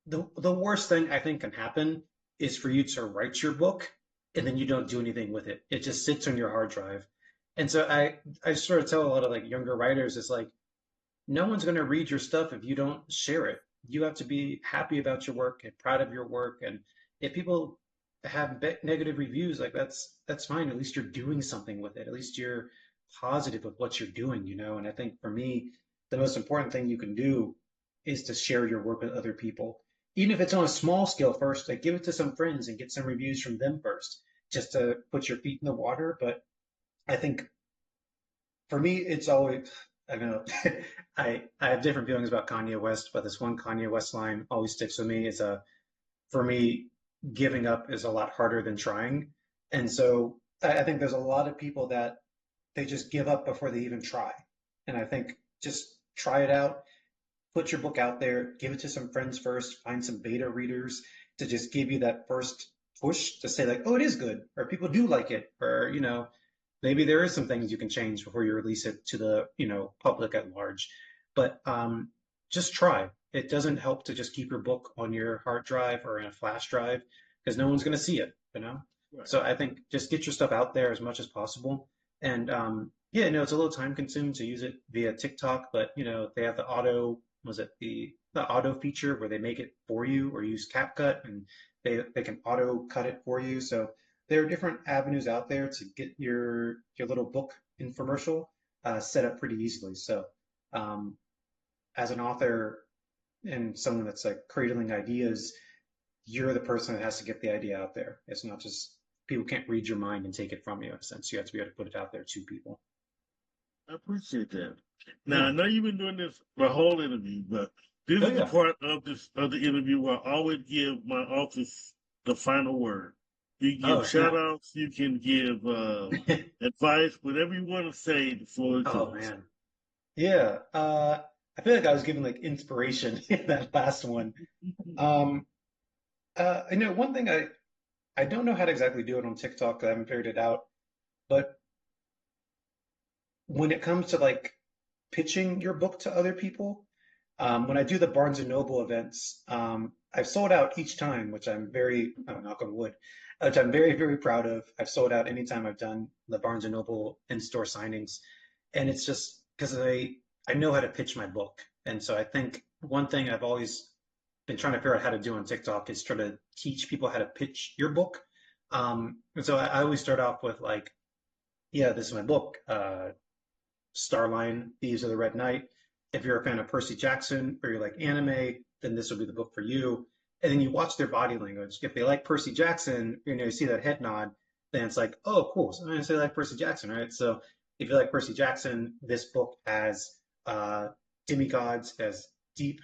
the worst thing I think can happen is for you to write your book and then you don't do anything with it. It just sits on your hard drive. And so I sort of tell a lot of like younger writers, it's like no one's going to read your stuff if you don't share it. You have to be happy about your work and proud of your work. And if people have negative reviews, like that's fine. At least you're doing something with it. At least you're positive with what you're doing. And I think for me, the most important thing you can do is to share your work with other people. Even if it's on a small scale first, like give it to some friends and get some reviews from them first, just to put your feet in the water. But I think for me, it's always, I don't know, I have different feelings about Kanye West, but this one Kanye West line always sticks with me. For me, giving up is a lot harder than trying. And so I think there's a lot of people that they just give up before they even try. And I think just try it out, put your book out there, give it to some friends first, find some beta readers to just give you that first push to say like, oh, it is good, or people do like it, or maybe there is some things you can change before you release it to the public at large. But just try. It doesn't help to just keep your book on your hard drive or in a flash drive because no one's going to see it. Right. So I think just get your stuff out there as much as possible. And yeah, it's a little time consuming to use it via TikTok, but they have the auto feature where they make it for you or use CapCut and they can auto cut it for you. So there are different avenues out there to get your little book infomercial set up pretty easily. So as an author and someone that's like cradling ideas, you're the person that has to get the idea out there. It's not just people can't read your mind and take it from you in a sense. You have to be able to put it out there to people. I appreciate that. Now Yeah. I know you've been doing this the whole interview, but this Oh is the yeah. part of the interview where I always give my authors the final word. You can give Oh shout snap. outs, you can give advice, whatever you want to say, the floor is Oh yours. man. Yeah. I feel like I was given like inspiration in that last one. Um, one thing I don't know how to exactly do it on TikTok. I haven't figured it out. But when it comes to like pitching your book to other people, when I do the Barnes and Noble events, I've sold out each time, which I'm very, oh, knock on wood, which I'm very, very proud of. I've sold out anytime I've done the Barnes and Noble in-store signings, and it's just because I know how to pitch my book, and so I think one thing I've always been trying to figure out how to do on TikTok is try to teach people how to pitch your book. And so I always start off with like, yeah, this is my book. StarLion, Thieves of the Red Knight. If you're a fan of Percy Jackson or you like anime, then this will be the book for you. And then you watch their body language. If they like Percy Jackson, you see that head nod, then it's like, oh, cool. So I'm going to say like Percy Jackson, right? So if you like Percy Jackson, this book has demigods, has deep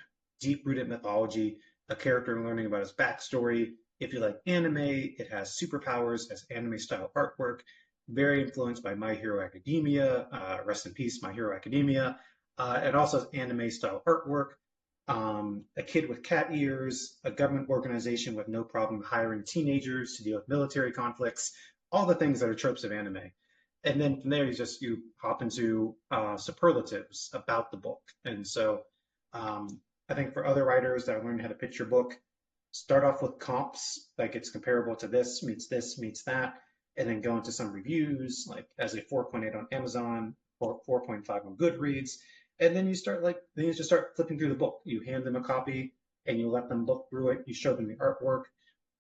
rooted mythology, a character learning about his backstory. If you like anime, it has superpowers, has anime style artwork, very influenced by My Hero Academia. Rest in peace, My Hero Academia. It also has anime style artwork. A kid with cat ears, a government organization with no problem hiring teenagers to deal with military conflicts, all the things that are tropes of anime. And then from there, you hop into superlatives about the book. And so I think for other writers that are learning how to pitch your book, start off with comps, like it's comparable to this, meets that, and then go into some reviews, like as a 4.8 on Amazon or 4.5 on Goodreads. And then you just start flipping through the book. You hand them a copy and you let them look through it. You show them the artwork,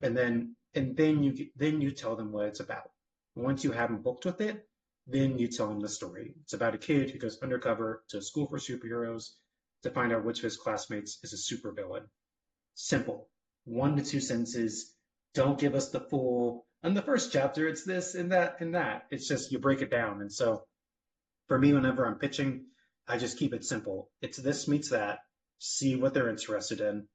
and then you tell them what it's about. Once you have them booked with it, then you tell them the story. It's about a kid who goes undercover to a school for superheroes to find out which of his classmates is a supervillain. Simple. 1 to 2 sentences. Don't give us the full, in the first chapter, it's this and that and that. It's just you break it down. And so for me, whenever I'm pitching, I just keep it simple. It's this meets that. See what they're interested in.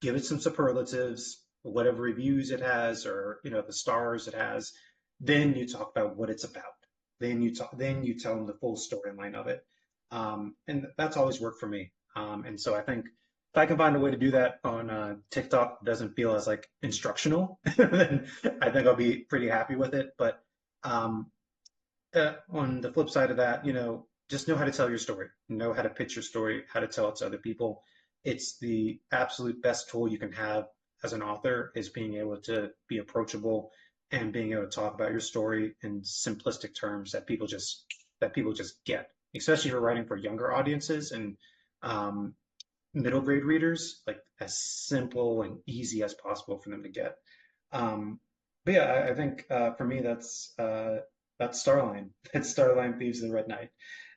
Give it some superlatives, whatever reviews it has, or the stars it has. Then you talk about what it's about. Then you tell them the full storyline of it. And that's always worked for me. And so I think if I can find a way to do that on TikTok, it doesn't feel as like instructional, then I think I'll be pretty happy with it. But um, on the flip side of that, just know how to tell your story, know how to pitch your story, how to tell it to other people. It's the absolute best tool you can have as an author is being able to be approachable and being able to talk about your story in simplistic terms that people just get, especially if you're writing for younger audiences and um, middle grade readers, like as simple and easy as possible for them to get. But yeah, I think for me that's StarLion. It's StarLion Thieves of the Red Knight.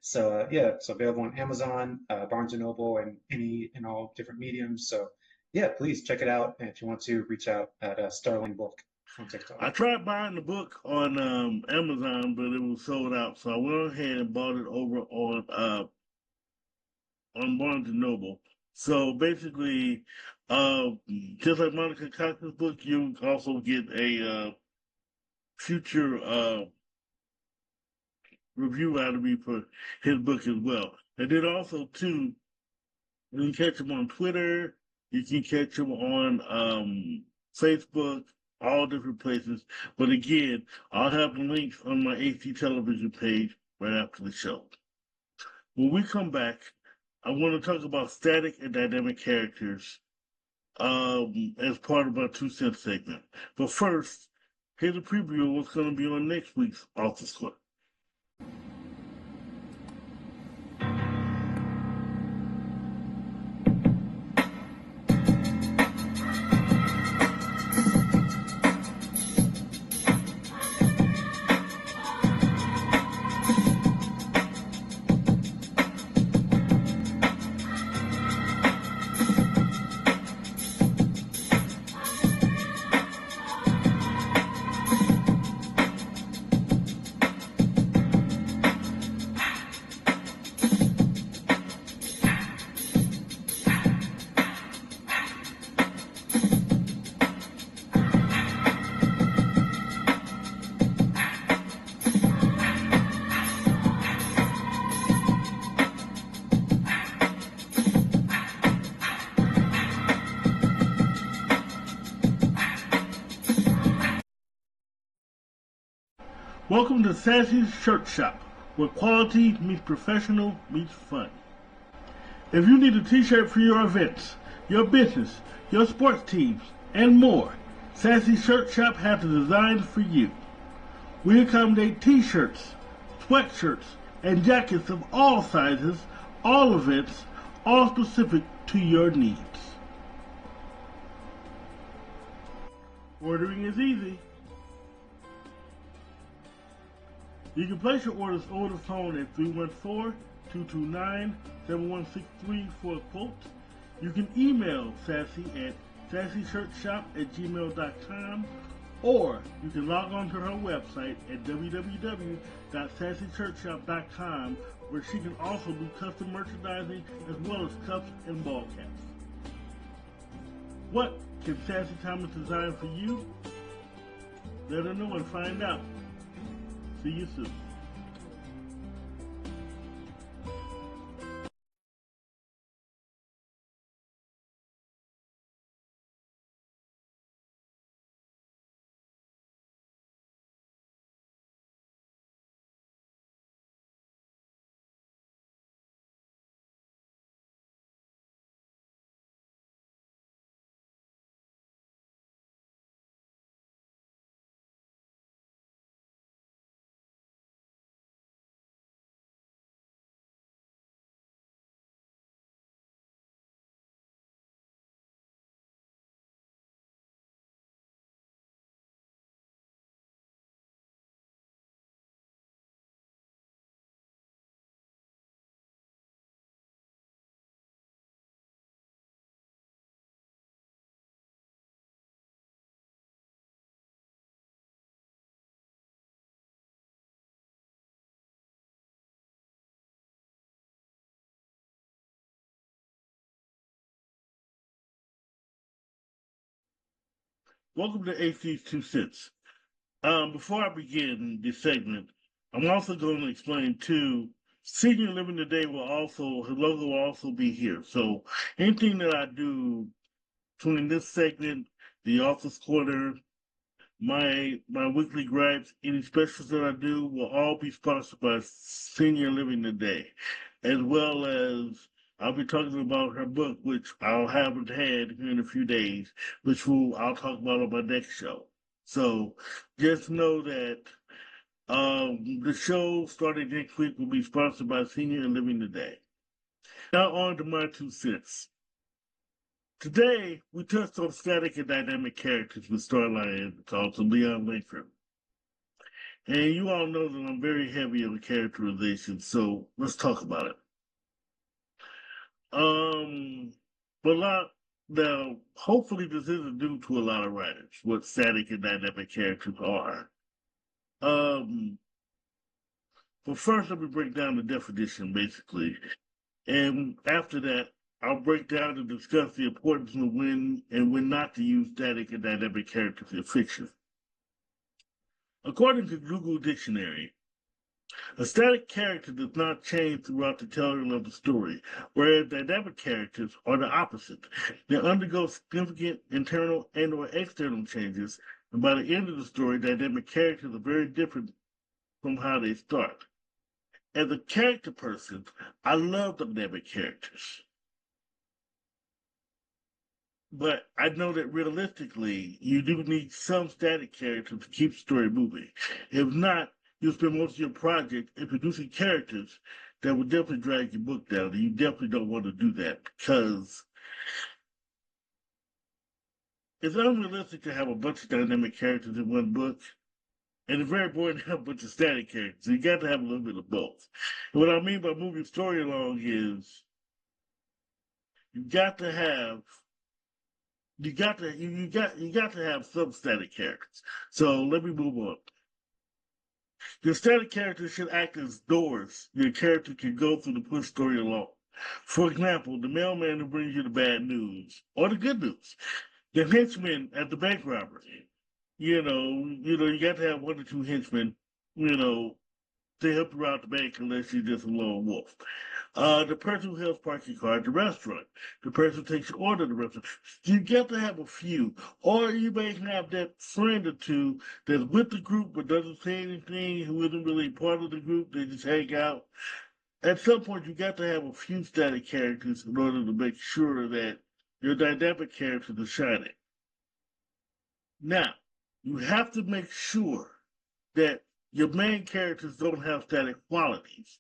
So yeah, it's available on Amazon, Barnes and Noble, and in all different mediums. So yeah, please check it out. And if you want to reach out at StarLion Book on TikTok. I tried buying the book on Amazon, but it was sold out, so I went ahead and bought it over on Barnes and Noble. So basically, uh, just like Monica Cox's book, you also get a future review out of me for his book as well. And then also too, you can catch him on Twitter. You can catch him on Facebook, all different places. But again, I'll have the links on my AC television page right after the show. When we come back, I want to talk about static and dynamic characters as part of our 2 cent segment. But first, here's a preview of what's going to be on next week's Office Clip. Welcome to Sassy's Shirt Shop, where quality meets professional meets fun. If you need a t-shirt for your events, your business, your sports teams, and more, Sassy Shirt Shop has the designs for you. We accommodate t-shirts, sweatshirts, and jackets of all sizes, all events, all specific to your needs. Ordering is easy. You can place your orders over the phone at 314-229-7163 for a quote. You can email Sassy at sassyshirtshop@gmail.com, or you can log on to her website at www.sassyshirtshop.com, where she can also do custom merchandising as well as cups and ball caps. What can Sassy Thomas design for you? Let her know and find out. See you soon. Welcome to HD's 2 Cents. Before I begin this segment, I'm also going to explain too, Senior Living Today his logo will also be here. So anything that I do between this segment, the Office Corner, my weekly gripes, any specials that I do will all be sponsored by Senior Living Today, as well as I'll be talking about her book, which I'll haven't had here in a few days, I'll talk about on my next show. So just know that the show starting next week will be sponsored by Senior Living Today. Now on to my 2 cents. Today, we touched on static and dynamic characters with StarLion, also Leon Langford. And you all know that I'm very heavy on characterization, so let's talk about it. Now, hopefully this isn't due to a lot of writers, what static and dynamic characters are. But first, let me break down the definition, basically. And after that, I'll break down and discuss the importance of when and when not to use static and dynamic characters in fiction. According to Google Dictionary, a static character does not change throughout the telling of the story, whereas dynamic characters are the opposite. They undergo significant internal and or external changes, and by the end of the story, dynamic characters are very different from how they start. As a character person, I love dynamic characters. But I know that realistically, you do need some static characters to keep the story moving. If not, you'll spend most of your project introducing characters that will definitely drag your book down. And you definitely don't want to do that because it's unrealistic to have a bunch of dynamic characters in one book. And it's very boring to have a bunch of static characters. So you got to have a little bit of both. And what I mean by moving story along is you got to have some static characters. So let me move on. Your static characters should act as doors your character can go through to push story along. For example, the mailman who brings you the bad news or the good news. The henchman at the bank robbery. You got to have 1 or 2 henchmen, to help you out the bank unless you're just a lone wolf. The person who helps park your car at the restaurant, the person who takes your order at the restaurant. You get to have a few, or you may have that friend or two that's with the group but doesn't say anything, who isn't really part of the group. They just hang out. At some point, you got to have a few static characters in order to make sure that your dynamic characters are shining. Now, you have to make sure that your main characters don't have static qualities,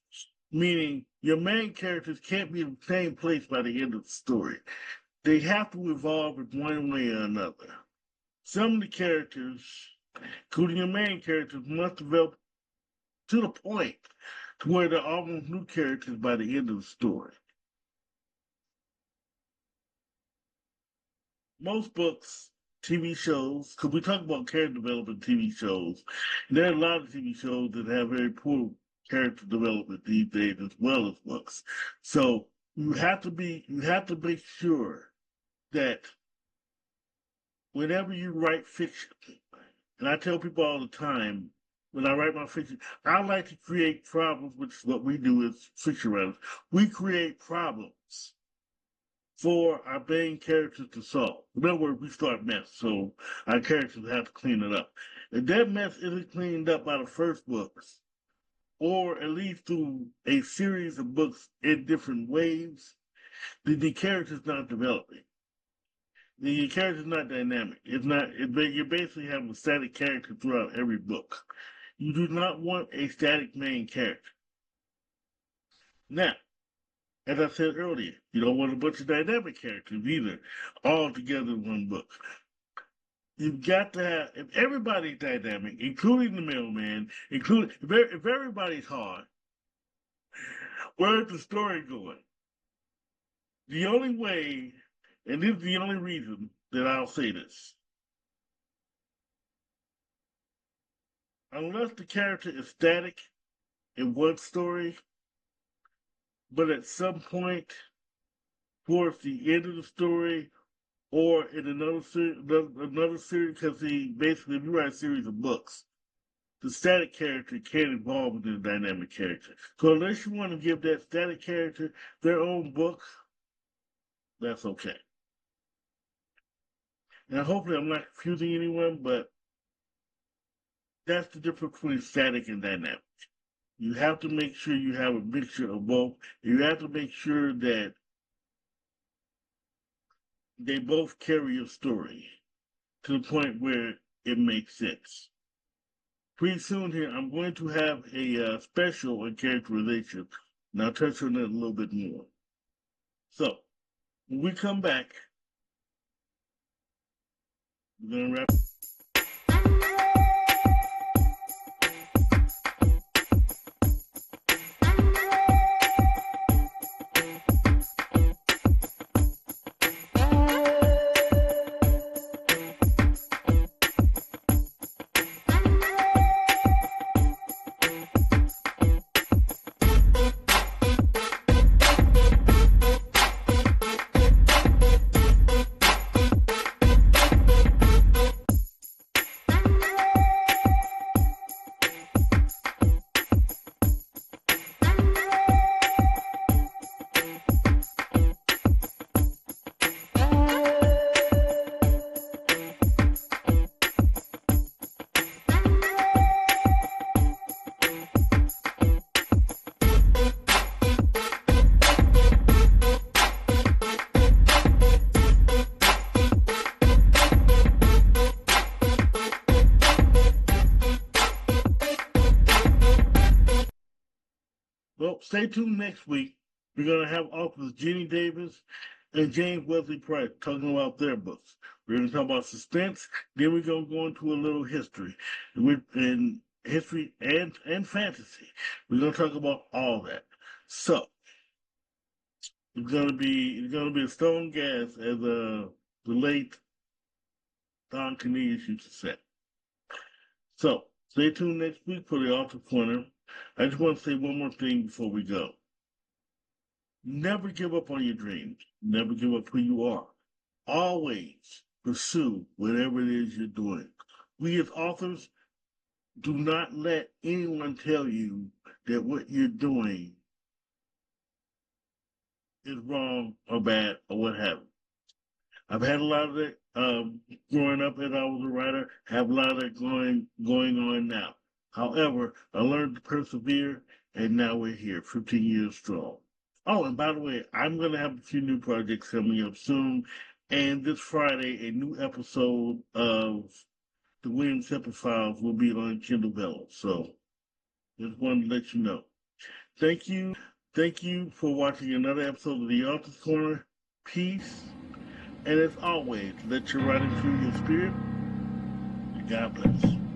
meaning your main characters can't be in the same place by the end of the story. They have to evolve in one way or another. Some of the characters, including your main characters, must develop to the point to where they're almost new characters by the end of the story. Most books, TV shows, because we talk about character development TV shows, and there are a lot of TV shows that have very poor character development these days as well as books. So you have to make sure that whenever you write fiction, and I tell people all the time, when I write my fiction, I like to create problems, which is what we do as fiction writers. We create problems for our main characters to solve. In other words, we start mess, so our characters have to clean it up. If that mess isn't cleaned up by the first books, or at least through a series of books in different waves, then the character's not developing. The character's not dynamic. You basically have a static character throughout every book. You do not want a static main character. Now, as I said earlier, you don't want a bunch of dynamic characters either, all together in one book. You've got to have, if everybody's dynamic, including the mailman, if everybody's hard, where's the story going? The only way, and this is the only reason that I'll say this, unless the character is static in one story, but at some point towards the end of the story or in another series, because basically if you write a series of books, the static character can't evolve into a dynamic character. So unless you want to give that static character their own book, that's okay. Now hopefully I'm not confusing anyone, but that's the difference between static and dynamic. You have to make sure you have a mixture of both. You have to make sure that they both carry a story to the point where it makes sense. Pretty soon here, I'm going to have a special on characterization, and I'll touch on that a little bit more. So, when we come back, we're going to wrap. Well, stay tuned next week. We're going to have authors Jenny Davis and James Wesley Price talking about their books. We're going to talk about suspense. Then we're going to go into a little history, and history and fantasy. We're going to talk about all that. So it's going to be a stone gas, as the late Don Cornelius used to say. So stay tuned next week for the Author Corner. I just want to say one more thing before we go. Never give up on your dreams. Never give up who you are. Always pursue whatever it is you're doing. We as authors, Do not let anyone tell you that what you're doing is wrong or bad or what have you. I've had a lot of that growing up as I was a writer, have a lot of that going on now. However, I learned to persevere, and now we're here, 15 years strong. Oh, and by the way, I'm going to have a few new projects coming up soon. And this Friday, a new episode of the William Temple Files will be on Kindle Vella. So just wanted to let you know. Thank you. Thank you for watching another episode of The Author's Corner. Peace. And as always, let your writing fuel your spirit. And God bless.